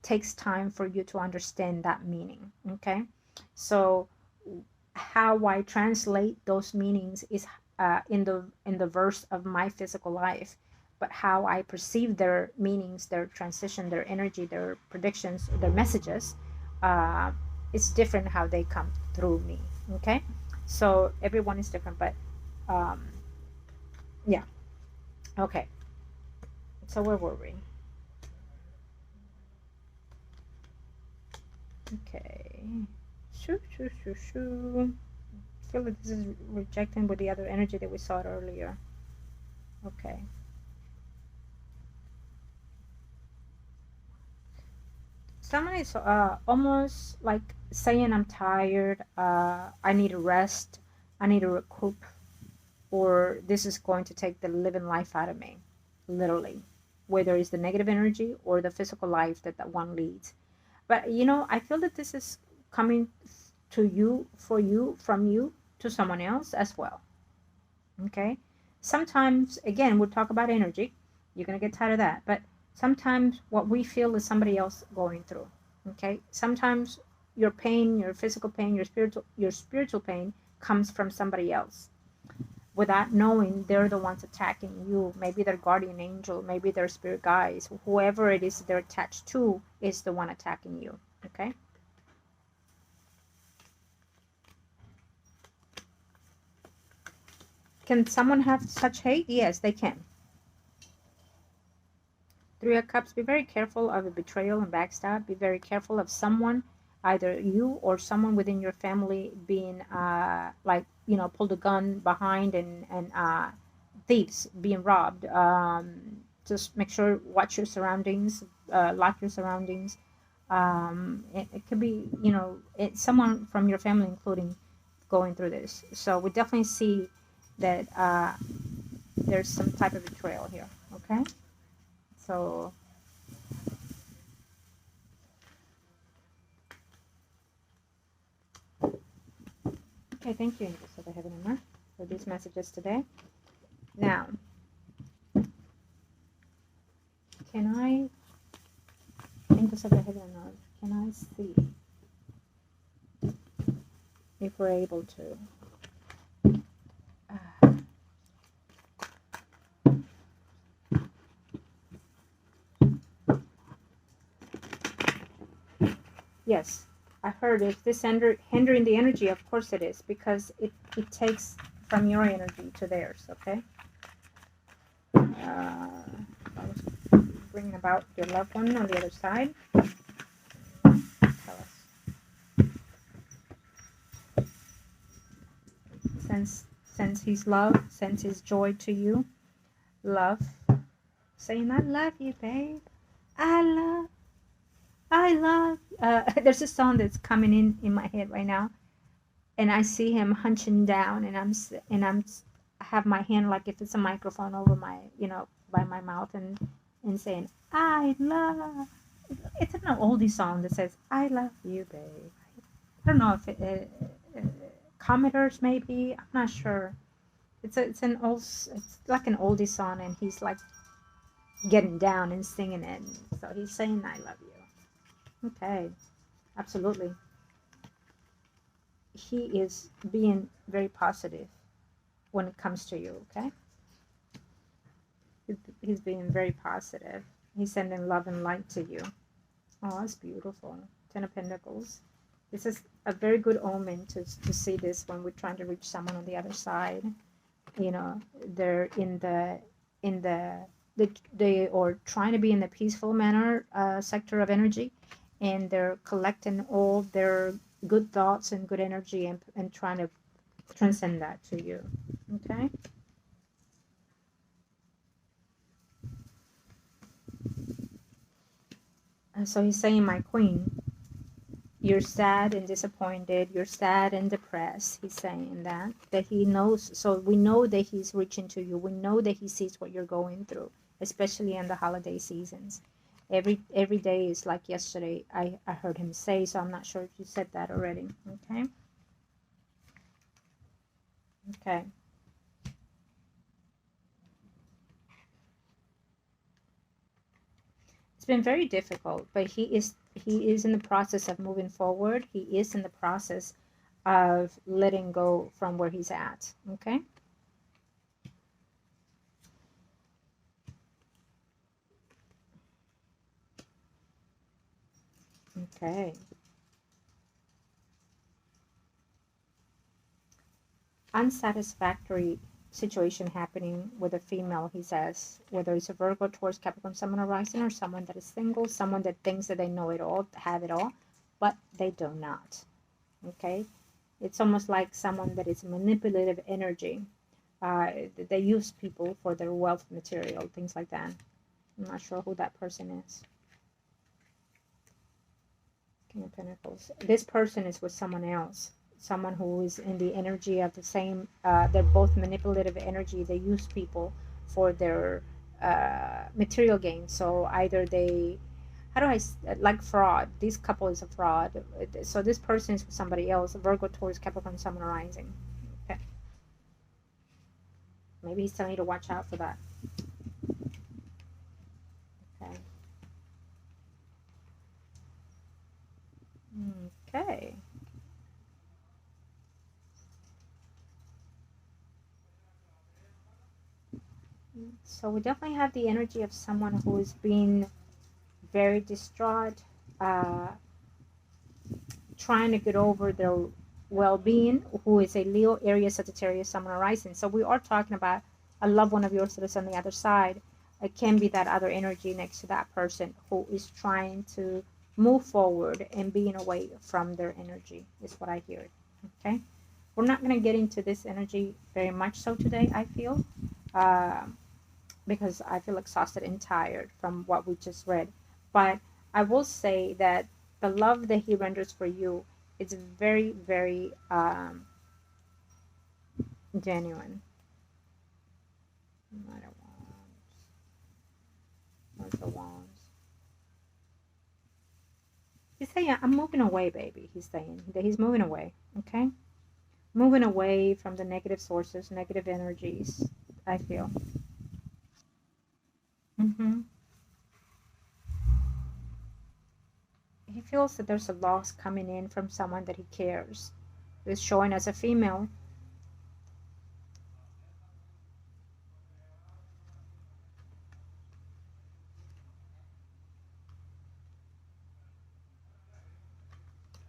takes time for you to understand that meaning. Okay, so how I translate those meanings is in the verse of my physical life, but how I perceive their meanings, their transition, their energy, their predictions, their messages, uh, it's different how they come through me. Okay, so everyone is different, but um, yeah. Okay, so where were we? Okay. Shoo, shoo, shoo, shoo. I feel like this is rejecting with the other energy that we saw it earlier. Okay. Someone is almost like saying, I'm tired, I need a rest, I need to recoup, or this is going to take the living life out of me, literally, whether it's the negative energy or the physical life that one leads. But I feel that this is coming to you, for you, from you to someone else as well. Okay, sometimes, again, we'll talk about energy. You're going to get tired of that, but sometimes what we feel is somebody else going through. Okay, sometimes your pain, your physical pain, your spiritual pain comes from somebody else, without knowing they're the ones attacking you. Maybe their guardian angel, maybe their spirit guides, whoever it is they're attached to is the one attacking you. Okay, can someone have such hate? Yes, they can. Three of Cups, be very careful of a betrayal and backstab. Be very careful of someone, either you or someone within your family, being like, pulled a gun behind, and thieves being robbed. Just make sure, watch your surroundings, lock your surroundings. It could be, someone from your family, including, going through this. So we definitely see that there's some type of betrayal here. Okay, so okay, thank you, Angels of the Heaven and Earth, for these messages today. Now, can I, Angels of the Heaven and Earth, can I see if we're able to? Yes, I heard it. This hindering the energy, of course it is, because it takes from your energy to theirs, okay? I was bringing about your loved one on the other side. Tell us. Sends his love, sends his joy to you. Love. Saying, I love you, babe. I love. There's a song that's coming in my head right now, and I see him hunching down, and I have my hand like if it's a microphone over my, by my mouth, and saying, I love. It's an oldie song that says, I love you, babe. I don't know if Commodores, maybe. I'm not sure. It's like an oldie song, and he's like getting down and singing it. So he's saying, I love you. Okay, absolutely. He is being very positive when it comes to you, okay? He's being very positive. He's sending love and light to you. Oh, that's beautiful. Ten of Pentacles. This is a very good omen to see this when we're trying to reach someone on the other side. You know, they're in they or trying to be in the peaceful manner sector of energy, and they're collecting all their good thoughts and good energy and trying to transcend that to you. Okay. So he's saying, my queen, you're sad and disappointed, you're sad and depressed. He's saying that he knows. So we know that he's reaching to you, we know that he sees what you're going through, especially in the holiday seasons. Every day is like yesterday, I heard him say. So I'm not sure if you said that already. Okay. Okay. It's been very difficult, but he is in the process of moving forward. He is in the process of letting go from where he's at. Okay. Okay. Unsatisfactory situation happening with a female, he says, whether it's a Virgo, Taurus, Capricorn, Sun, or rising, or someone that is single, someone that thinks that they know it all, have it all, but they do not. Okay. It's almost like someone that is manipulative energy. They use people for their wealth material, things like that. I'm not sure who that person is. King of Pentacles. This person is with someone else. Someone who is in the energy of the same, they're both manipulative energy. They use people for their material gain. So either they, how do I, like fraud. This couple is a fraud. So this person is with somebody else. Virgo, Taurus, Capricorn, Sun, rising. Okay. Maybe he's telling you to watch out for that. Okay. Okay. So we definitely have the energy of someone who is being very distraught, uh, trying to get over their well-being, who is a Leo, Aries, Sagittarius, Sun, rising. So we are talking about a loved one of yours that is on the other side. It can be that other energy next to that person who is trying to move forward and being away from their energy, is what I hear. Okay. We're not going to get into this energy very much so today, I feel. Uh, because I feel exhausted and tired from what we just read. But I will say that the love that he renders for you is very, very genuine. Knight of Wands. Where's the Wands? He's saying, I'm moving away, baby. He's saying that he's moving away. Okay? Moving away from the negative sources, negative energies, I feel. Mm-hmm. He feels that there's a loss coming in from someone that he cares. It's showing as a female.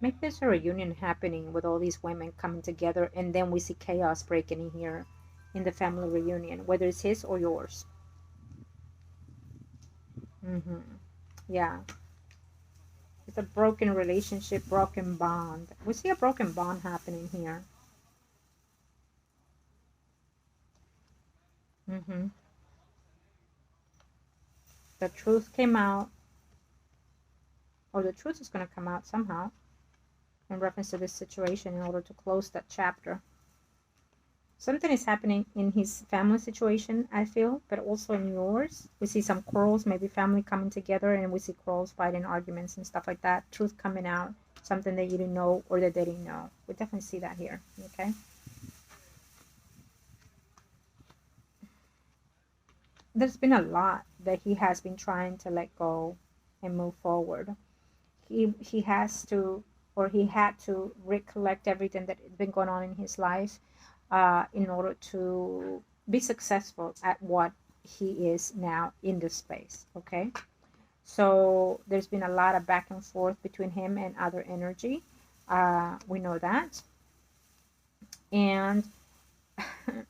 Maybe there's a reunion happening with all these women coming together, and then we see chaos breaking in here in the family reunion, whether it's his or yours. Yeah, it's a broken relationship, broken bond. We see a broken bond happening here. The truth came out, or the truth is going to come out somehow in reference to this situation in order to close that chapter. Something is happening in his family situation, I feel, but also in yours. We see some quarrels, maybe family coming together, and we see quarrels, fighting, arguments, and stuff like that. Truth coming out, something that you didn't know or that they didn't know. We definitely see that here, okay? There's been a lot that he has been trying to let go and move forward. He has to, or he had to recollect everything that had been going on in his life in order to be successful at what he is now in this space. Okay, so there's been a lot of back and forth between him and other energy. We know that, and a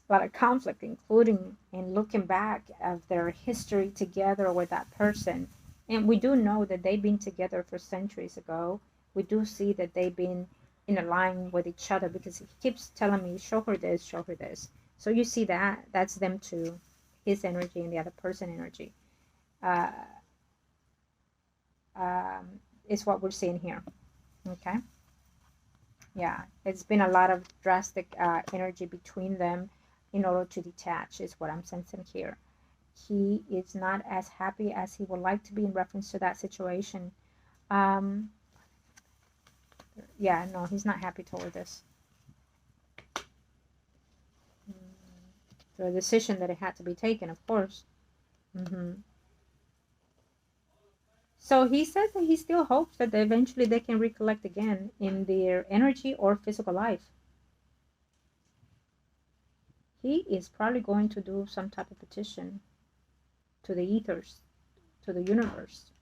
lot of conflict, including in looking back of their history together with that person. And we do know that they've been together for centuries ago. We do see that they've been in a line with each other, because he keeps telling me, show her this, show her this. So you see that that's them two, his energy and the other person energy. Uh, is what we're seeing here. Okay. Yeah, it's been a lot of drastic energy between them in order to detach, is what I'm sensing here. He is not as happy as he would like to be in reference to that situation. Um, yeah, no, he's not happy toward this. The decision that it had to be taken, of course. So he says that he still hopes that eventually they can recollect again in their energy or physical life. He is probably going to do some type of petition to the ethers, to the universe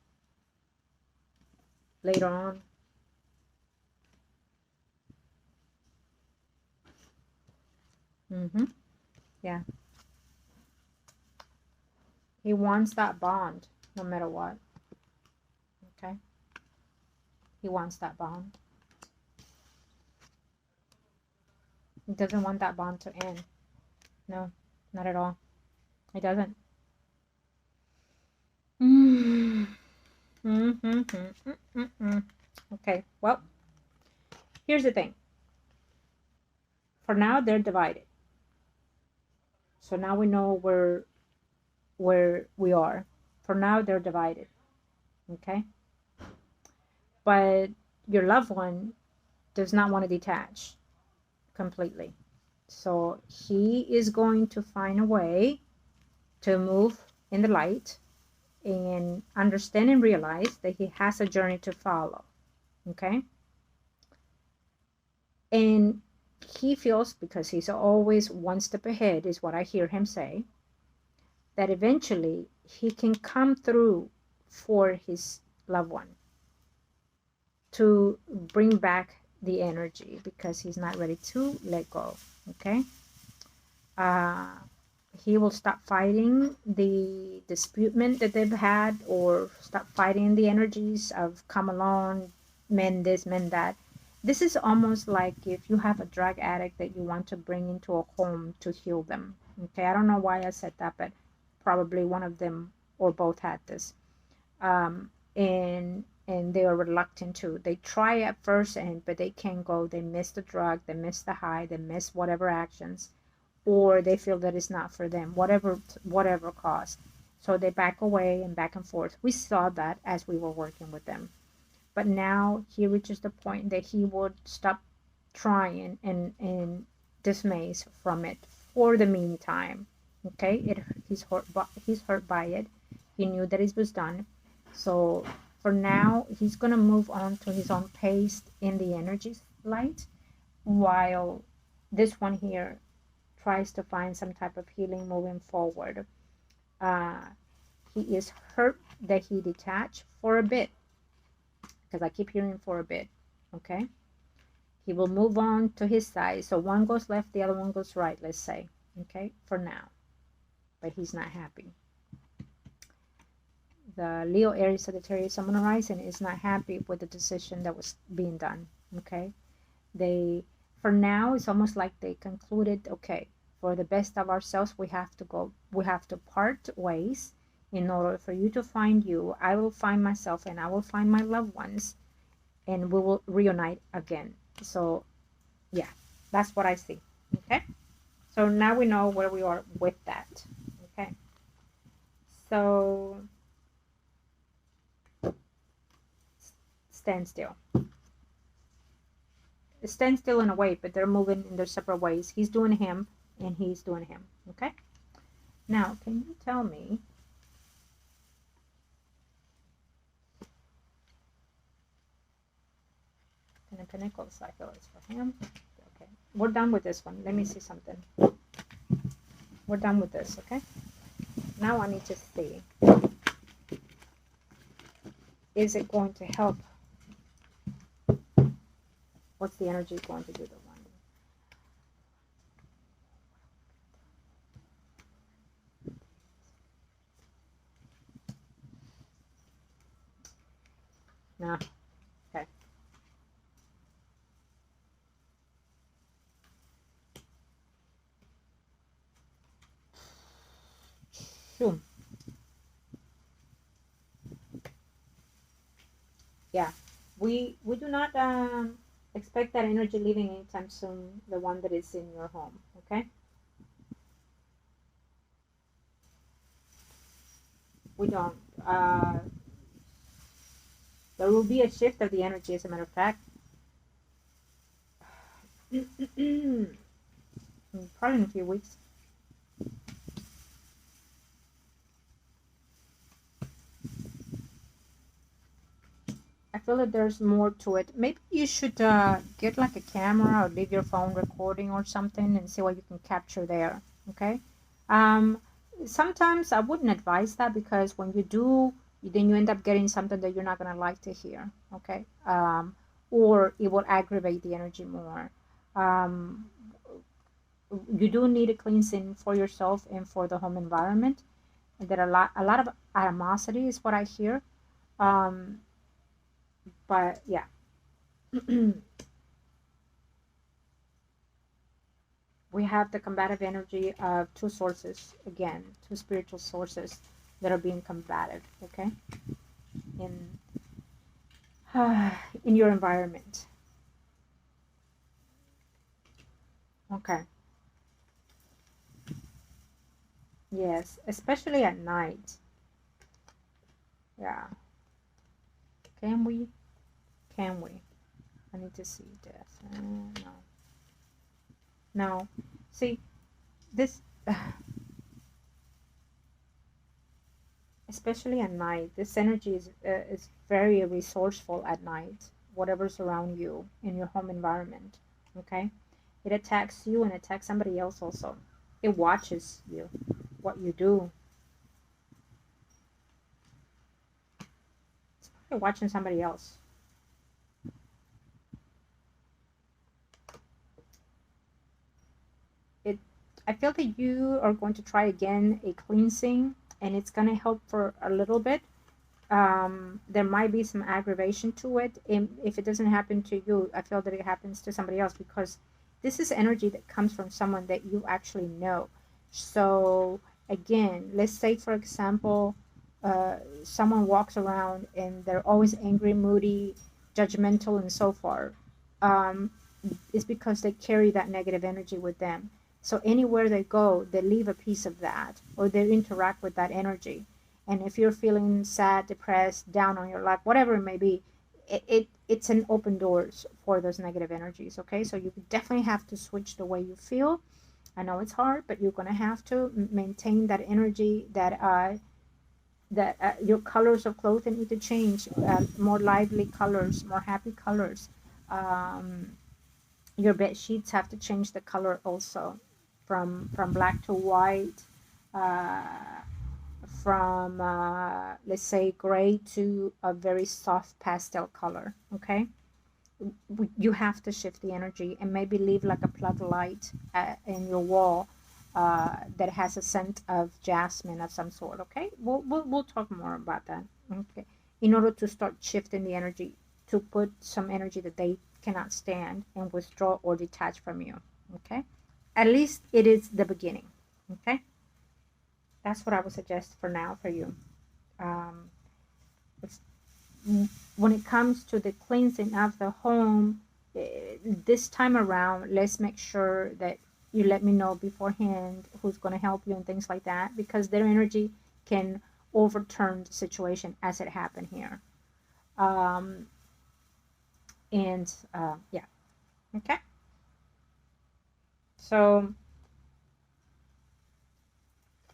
later on. Yeah. He wants that bond no matter what. Okay. He wants that bond. He doesn't want that bond to end. No, not at all. He doesn't. Okay, well, here's the thing. For now, they're divided. So now we know where we are. For now, they're divided. Okay? But your loved one does not want to detach completely. So he is going to find a way to move in the light and understand and realize that he has a journey to follow. Okay? And he feels, because he's always one step ahead, is what I hear him say, that eventually he can come through for his loved one to bring back the energy, because he's not ready to let go. Okay? He will stop fighting the disputement that they've had, or stop fighting the energies of come along, mend this, mend that. This is almost like if you have a drug addict that you want to bring into a home to heal them. Okay, I don't know why I said that, but probably one of them or both had this. And they are reluctant to. They try at first, but they can't go. They miss the drug, they miss the high, they miss whatever actions, or they feel that it's not for them, whatever cause. So they back away and back and forth. We saw that as we were working with them. But now he reaches the point that he would stop trying and dismays from it for the meantime. Okay, he's hurt by it. He knew that it was done. So for now, he's gonna move on to his own pace in the energy light, while this one here tries to find some type of healing moving forward. He is hurt that he detached for a bit, because I keep hearing for a bit. Okay, he will move on to his side. So one goes left, the other one goes right, let's say. Okay, for now. But he's not happy. The Leo, Aries, Sagittarius, Sun, Moon, Rising is not happy with the decision that was being done. Okay, for now, it's almost like they concluded, okay, for the best of ourselves, we have to part ways. In order for you to find you, I will find myself, and I will find my loved ones, and we will reunite again. So yeah, that's what I see. Okay, so now we know where we are with that. Okay, so stand still in a way, but they're moving in their separate ways. He's doing him and he's doing him. Okay, Now, can you tell me, Ten of Pentacles, I feel it's for him. Okay, we're done with this one. Let me see something. We're done with this, okay? Now I need to see, is it going to help? What's the energy going to do the one? No. Okay. Sure. Yeah. We do not expect that energy leaving anytime soon, the one that is in your home, okay? We don't. There will be a shift of the energy, as a matter of fact. Probably in a few weeks. I feel that there's more to it. Maybe you should get like a camera or leave your phone recording or something and see what you can capture there. Okay. Um, Sometimes I wouldn't advise that, because when you do, then you end up getting something that you're not gonna like to hear. Okay. Or it will aggravate the energy more. Um, you do need a cleansing for yourself and for the home environment. And there are a lot of animosity is what I hear. Um, but yeah. We have the combative energy of two sources, again, two spiritual sources that are being combative, okay, in in your environment. Okay. Yes, especially at night. Yeah. Can we? Can we? I need to see this. No. No. See, this, especially at night, this energy is very resourceful at night, whatever's around you in your home environment. Okay? It attacks you and attacks somebody else also. It watches you, what you do. It's probably watching somebody else. It, I feel that you are going to try again a cleansing, and it's going to help for a little bit. There might be some aggravation to it. If it doesn't happen to you, I feel that it happens to somebody else, because this is energy that comes from someone that you actually know. So again, let's say for example, someone walks around and they're always angry, moody, judgmental, and so forth. Um, it's because they carry that negative energy with them. So anywhere they go, they leave a piece of that, or they interact with that energy. And if you're feeling sad, depressed, down on your life, whatever it may be, it's an open doors for those negative energies. Okay, so you definitely have to switch the way you feel. I know it's hard, but you're gonna have to maintain that energy. That your colors of clothing need to change, more lively colors, more happy colors. Um, your bed sheets have to change the color also, from black to white, uh, from let's say gray to a very soft pastel color. Okay, you have to shift the energy and maybe leave like a plug light in your wall that has a scent of jasmine of some sort. Okay, we'll talk more about that. Okay, in order to start shifting the energy, to put some energy that they cannot stand and withdraw or detach from you. Okay, at least it is the beginning. Okay, that's what I would suggest for now for you. um, when it comes to the cleansing of the home, this time around, let's make sure that you let me know beforehand who's going to help you and things like that, because their energy can overturn the situation as it happened here. Um, and yeah, okay. So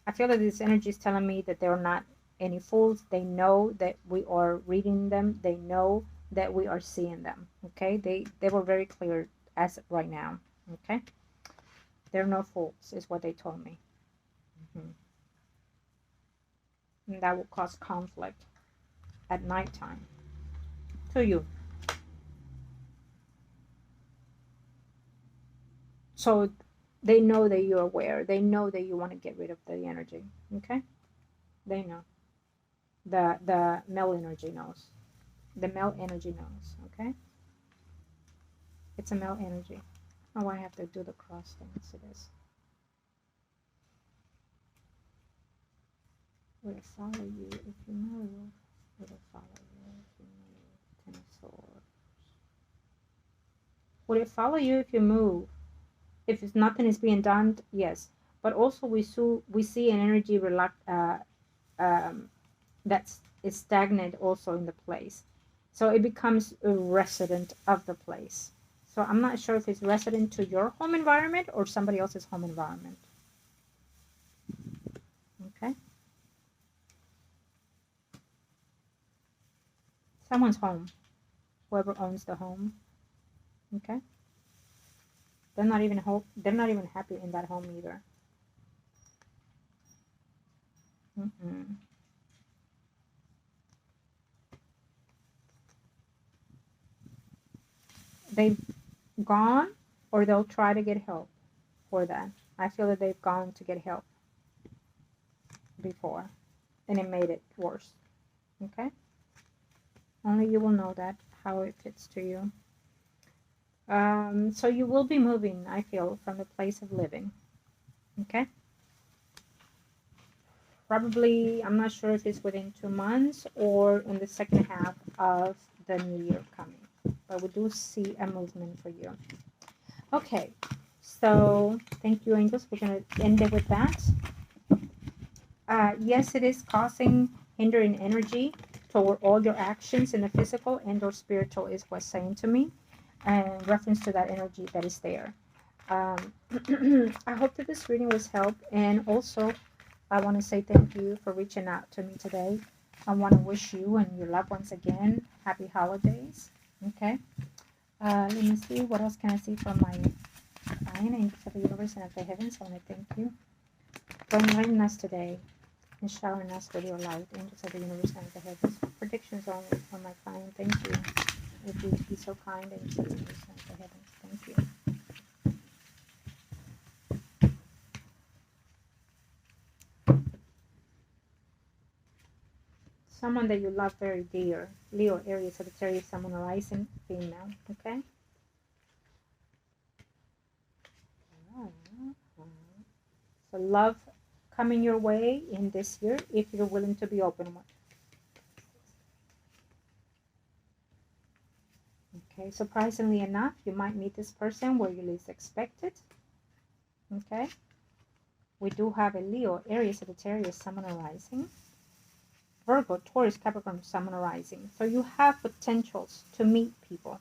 I feel that this energy is telling me that they're not any fools. They know that we are reading them. They know that we are seeing them. Okay, they were very clear as of right now. Okay, they're no fools, is what they told me. Hmm. And that will cause conflict at nighttime to you. So they know that you're aware. They know that you want to get rid of the energy. Okay, they know. The male energy knows. The male energy knows. Okay, it's a male energy. Oh, I have to do the cross thing. So this. Will it follow you if you move? Will it follow you if you move? Ten of Swords. Will it follow you if you move? If it's nothing is being done, yes. But also we see an energy that's is stagnant also in the place. So it becomes a resident of the place. So I'm not sure if it's resident to your home environment or somebody else's home environment. Okay. Someone's home. Whoever owns the home. Okay. They're not even happy in that home either. Mm-mm. They've gone or they'll try to get help for that. I feel that they've gone to get help before and it made it worse. Okay? Only you will know that, how it fits to you. So you will be moving, I feel, from the place of living. Okay? Probably, I'm not sure if it's within 2 months or in the second half of the new year coming. But we do see a movement for you. Okay, so thank you, angels. We're going to end it with that. Yes, it is causing hindering energy toward all your actions in the physical and or spiritual is what's saying to me, and reference to that energy that is there. I hope that this reading was help, and also I want to say thank you for reaching out to me today. I want to wish you and your loved ones again happy holidays. Okay. Let me see. What else can I see from my client, angels of the universe and of the heavens? I want to thank you for enlightening us today and showering us with your light, angels of the universe and of the heavens. Predictions only from my client. Thank you. If you be so kind, angels of the universe and of the heavens. Thank you. Someone that you love very dear. Leo, Aries, Sagittarius, someone arising, female. Okay? So love coming your way in this year if you're willing to be open with. Okay, surprisingly enough, you might meet this person where you least expect it. Okay? We do have a Leo, Aries, Sagittarius, someone arising. Virgo, Taurus, Capricorn, someone arising. So you have potentials to meet people.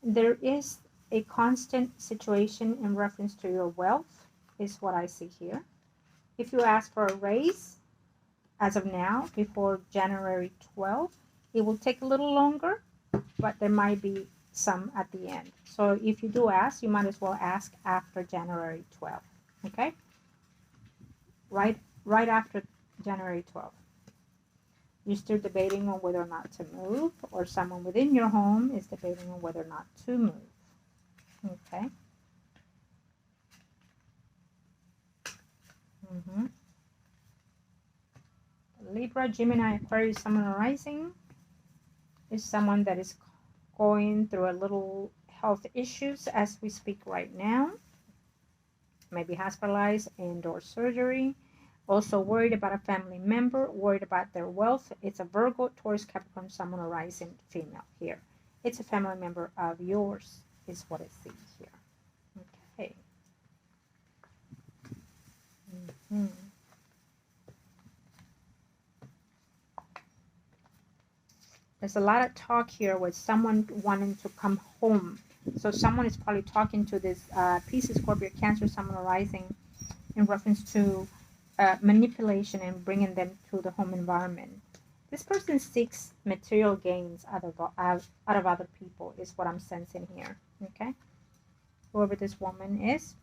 There is a constant situation in reference to your wealth, is what I see here. If you ask for a raise, as of now, before January 12th, it will take a little longer, but there might be some at the end. So if you do ask, you might as well ask after January 12th. Okay? Right after January 12th. You're still debating on whether or not to move, or someone within your home is debating on whether or not to move. Okay. Libra, Gemini, Aquarius, someone arising is someone that is going through a little health issues as we speak right now. Maybe hospitalized and or surgery. Also worried about a family member, worried about their wealth. It's a Virgo, Taurus, Capricorn, someone arising female here. It's a family member of yours, is what it sees here. Okay. There's a lot of talk here with someone wanting to come home. So someone is probably talking to this Pisces, Scorpio, Cancer, someone arising in reference to manipulation and bringing them to the home environment. This person seeks material gains out of other people, is what I'm sensing here. Okay, whoever this woman is,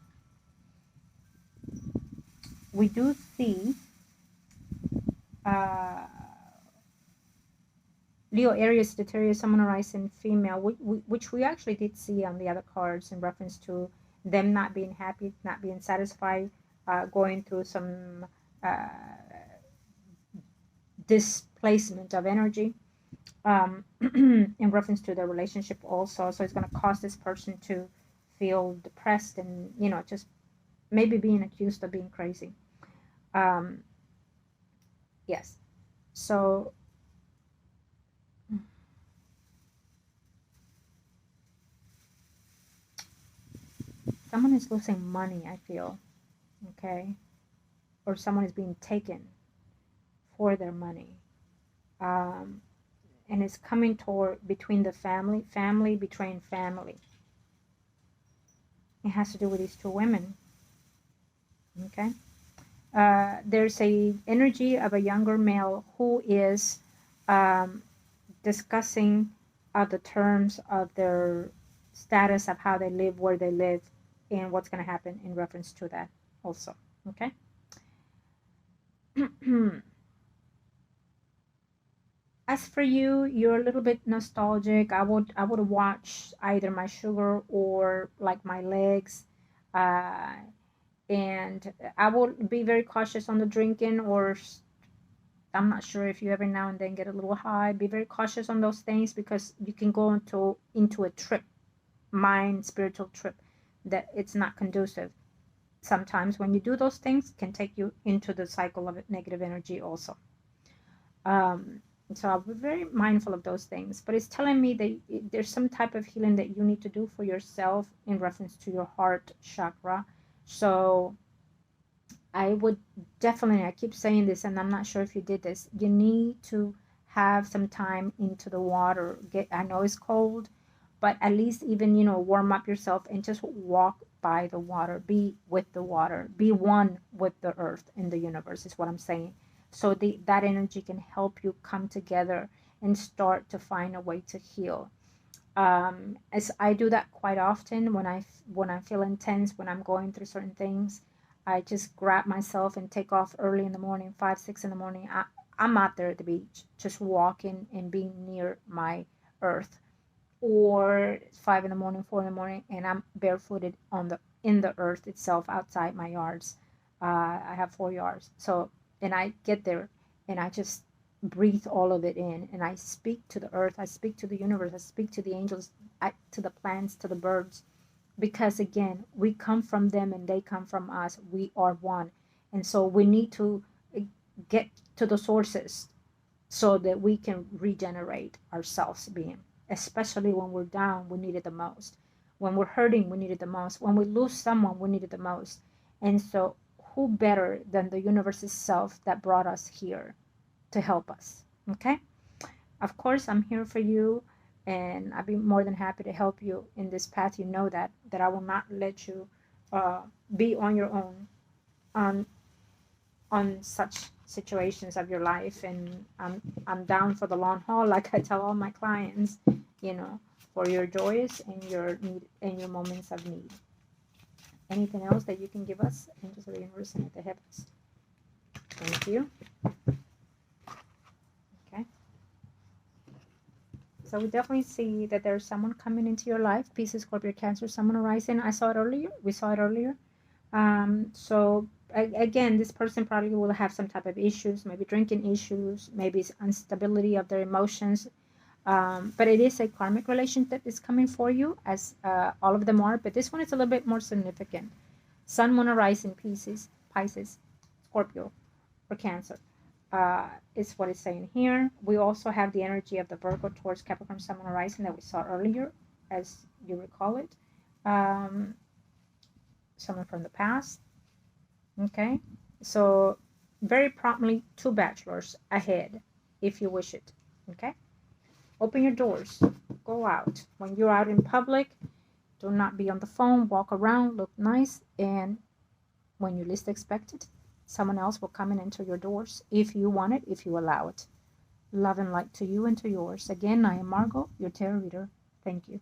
we do see uh, Leo, Aries, Sagittarius, Sun, Moon, Rising, female, which we actually did see on the other cards in reference to them not being happy, not being satisfied, going through some uh, displacement of energy in reference to their relationship also. So it's going to cause this person to feel depressed and, just maybe being accused of being crazy. Yes. So someone is losing money, I feel. Okay. Or someone is being taken for their money. And it's coming toward between the family betraying family. It has to do with these two women. Okay. There's a energy of a younger male who is discussing the terms of their status of how they live, where they live, and what's going to happen in reference to that also. Okay. As for you, you're a little bit nostalgic. I would watch either my sugar or like my legs, and I would be very cautious on the drinking. Or I'm not sure if you every now and then get a little high. Be very cautious on those things because you can go into a trip, mind spiritual trip, that it's not conducive. Sometimes when you do those things, can take you into the cycle of negative energy also. So I'll be very mindful of those things. But it's telling me that there's some type of healing that you need to do for yourself in reference to your heart chakra. So I would definitely, I keep saying this, and I'm not sure if you did this, you need to have some time into the water. I know it's cold, but at least even, warm up yourself and just walk by the water. Be with the water. Be one with the earth and the universe is what I'm saying. So that energy can help you come together and start to find a way to heal. As I do that quite often when I feel intense, when I'm going through certain things, I just grab myself and take off early in the morning, 5, 6 in the morning. I'm out there at the beach, just walking and being near my earth. Or 5 in the morning, 4 in the morning, and I'm barefooted in the earth itself outside my yards. I have 4 yards, so. And I get there and I just breathe all of it in and I speak to the earth, I speak to the universe, I speak to the angels, to the plants, to the birds, because again, we come from them and they come from us. We are one. And so we need to get to the sources so that we can regenerate ourselves being, especially when we're down, we need it the most. When we're hurting, we need it the most. When we lose someone, we need it the most. And so who better than the universe itself that brought us here to help us? Okay. Of course, I'm here for you, and I'd be more than happy to help you in this path. You know that I will not let you be on your own on such situations of your life. And I'm down for the long haul, like I tell all my clients, for your joys and your need and your moments of need. Anything else that you can give us? Angels of the universe and the heavens. Thank you. Okay. So we definitely see that there's someone coming into your life. Pisces, Scorpio, Cancer, someone arising. I saw it earlier. We saw it earlier. So again, this person probably will have some type of issues, maybe drinking issues, maybe it's instability of their emotions. But it is a karmic relation that is coming for you, as all of them are. But this one is a little bit more significant. Sun, Moon, Rising, Pisces, Scorpio, or Cancer is what it's saying here. We also have the energy of the Virgo towards Capricorn, Sun, Moon, Rising that we saw earlier, as you recall it. Someone from the past. Okay, so very promptly 2 bachelors ahead, if you wish it. Okay. Open your doors. Go out. When you're out in public, do not be on the phone. Walk around. Look nice. And when you least expect it, Someone else will come in and enter your doors if you want it, if you allow it. Love and light to you and to yours. Again, I am Margot, your tarot reader. Thank you.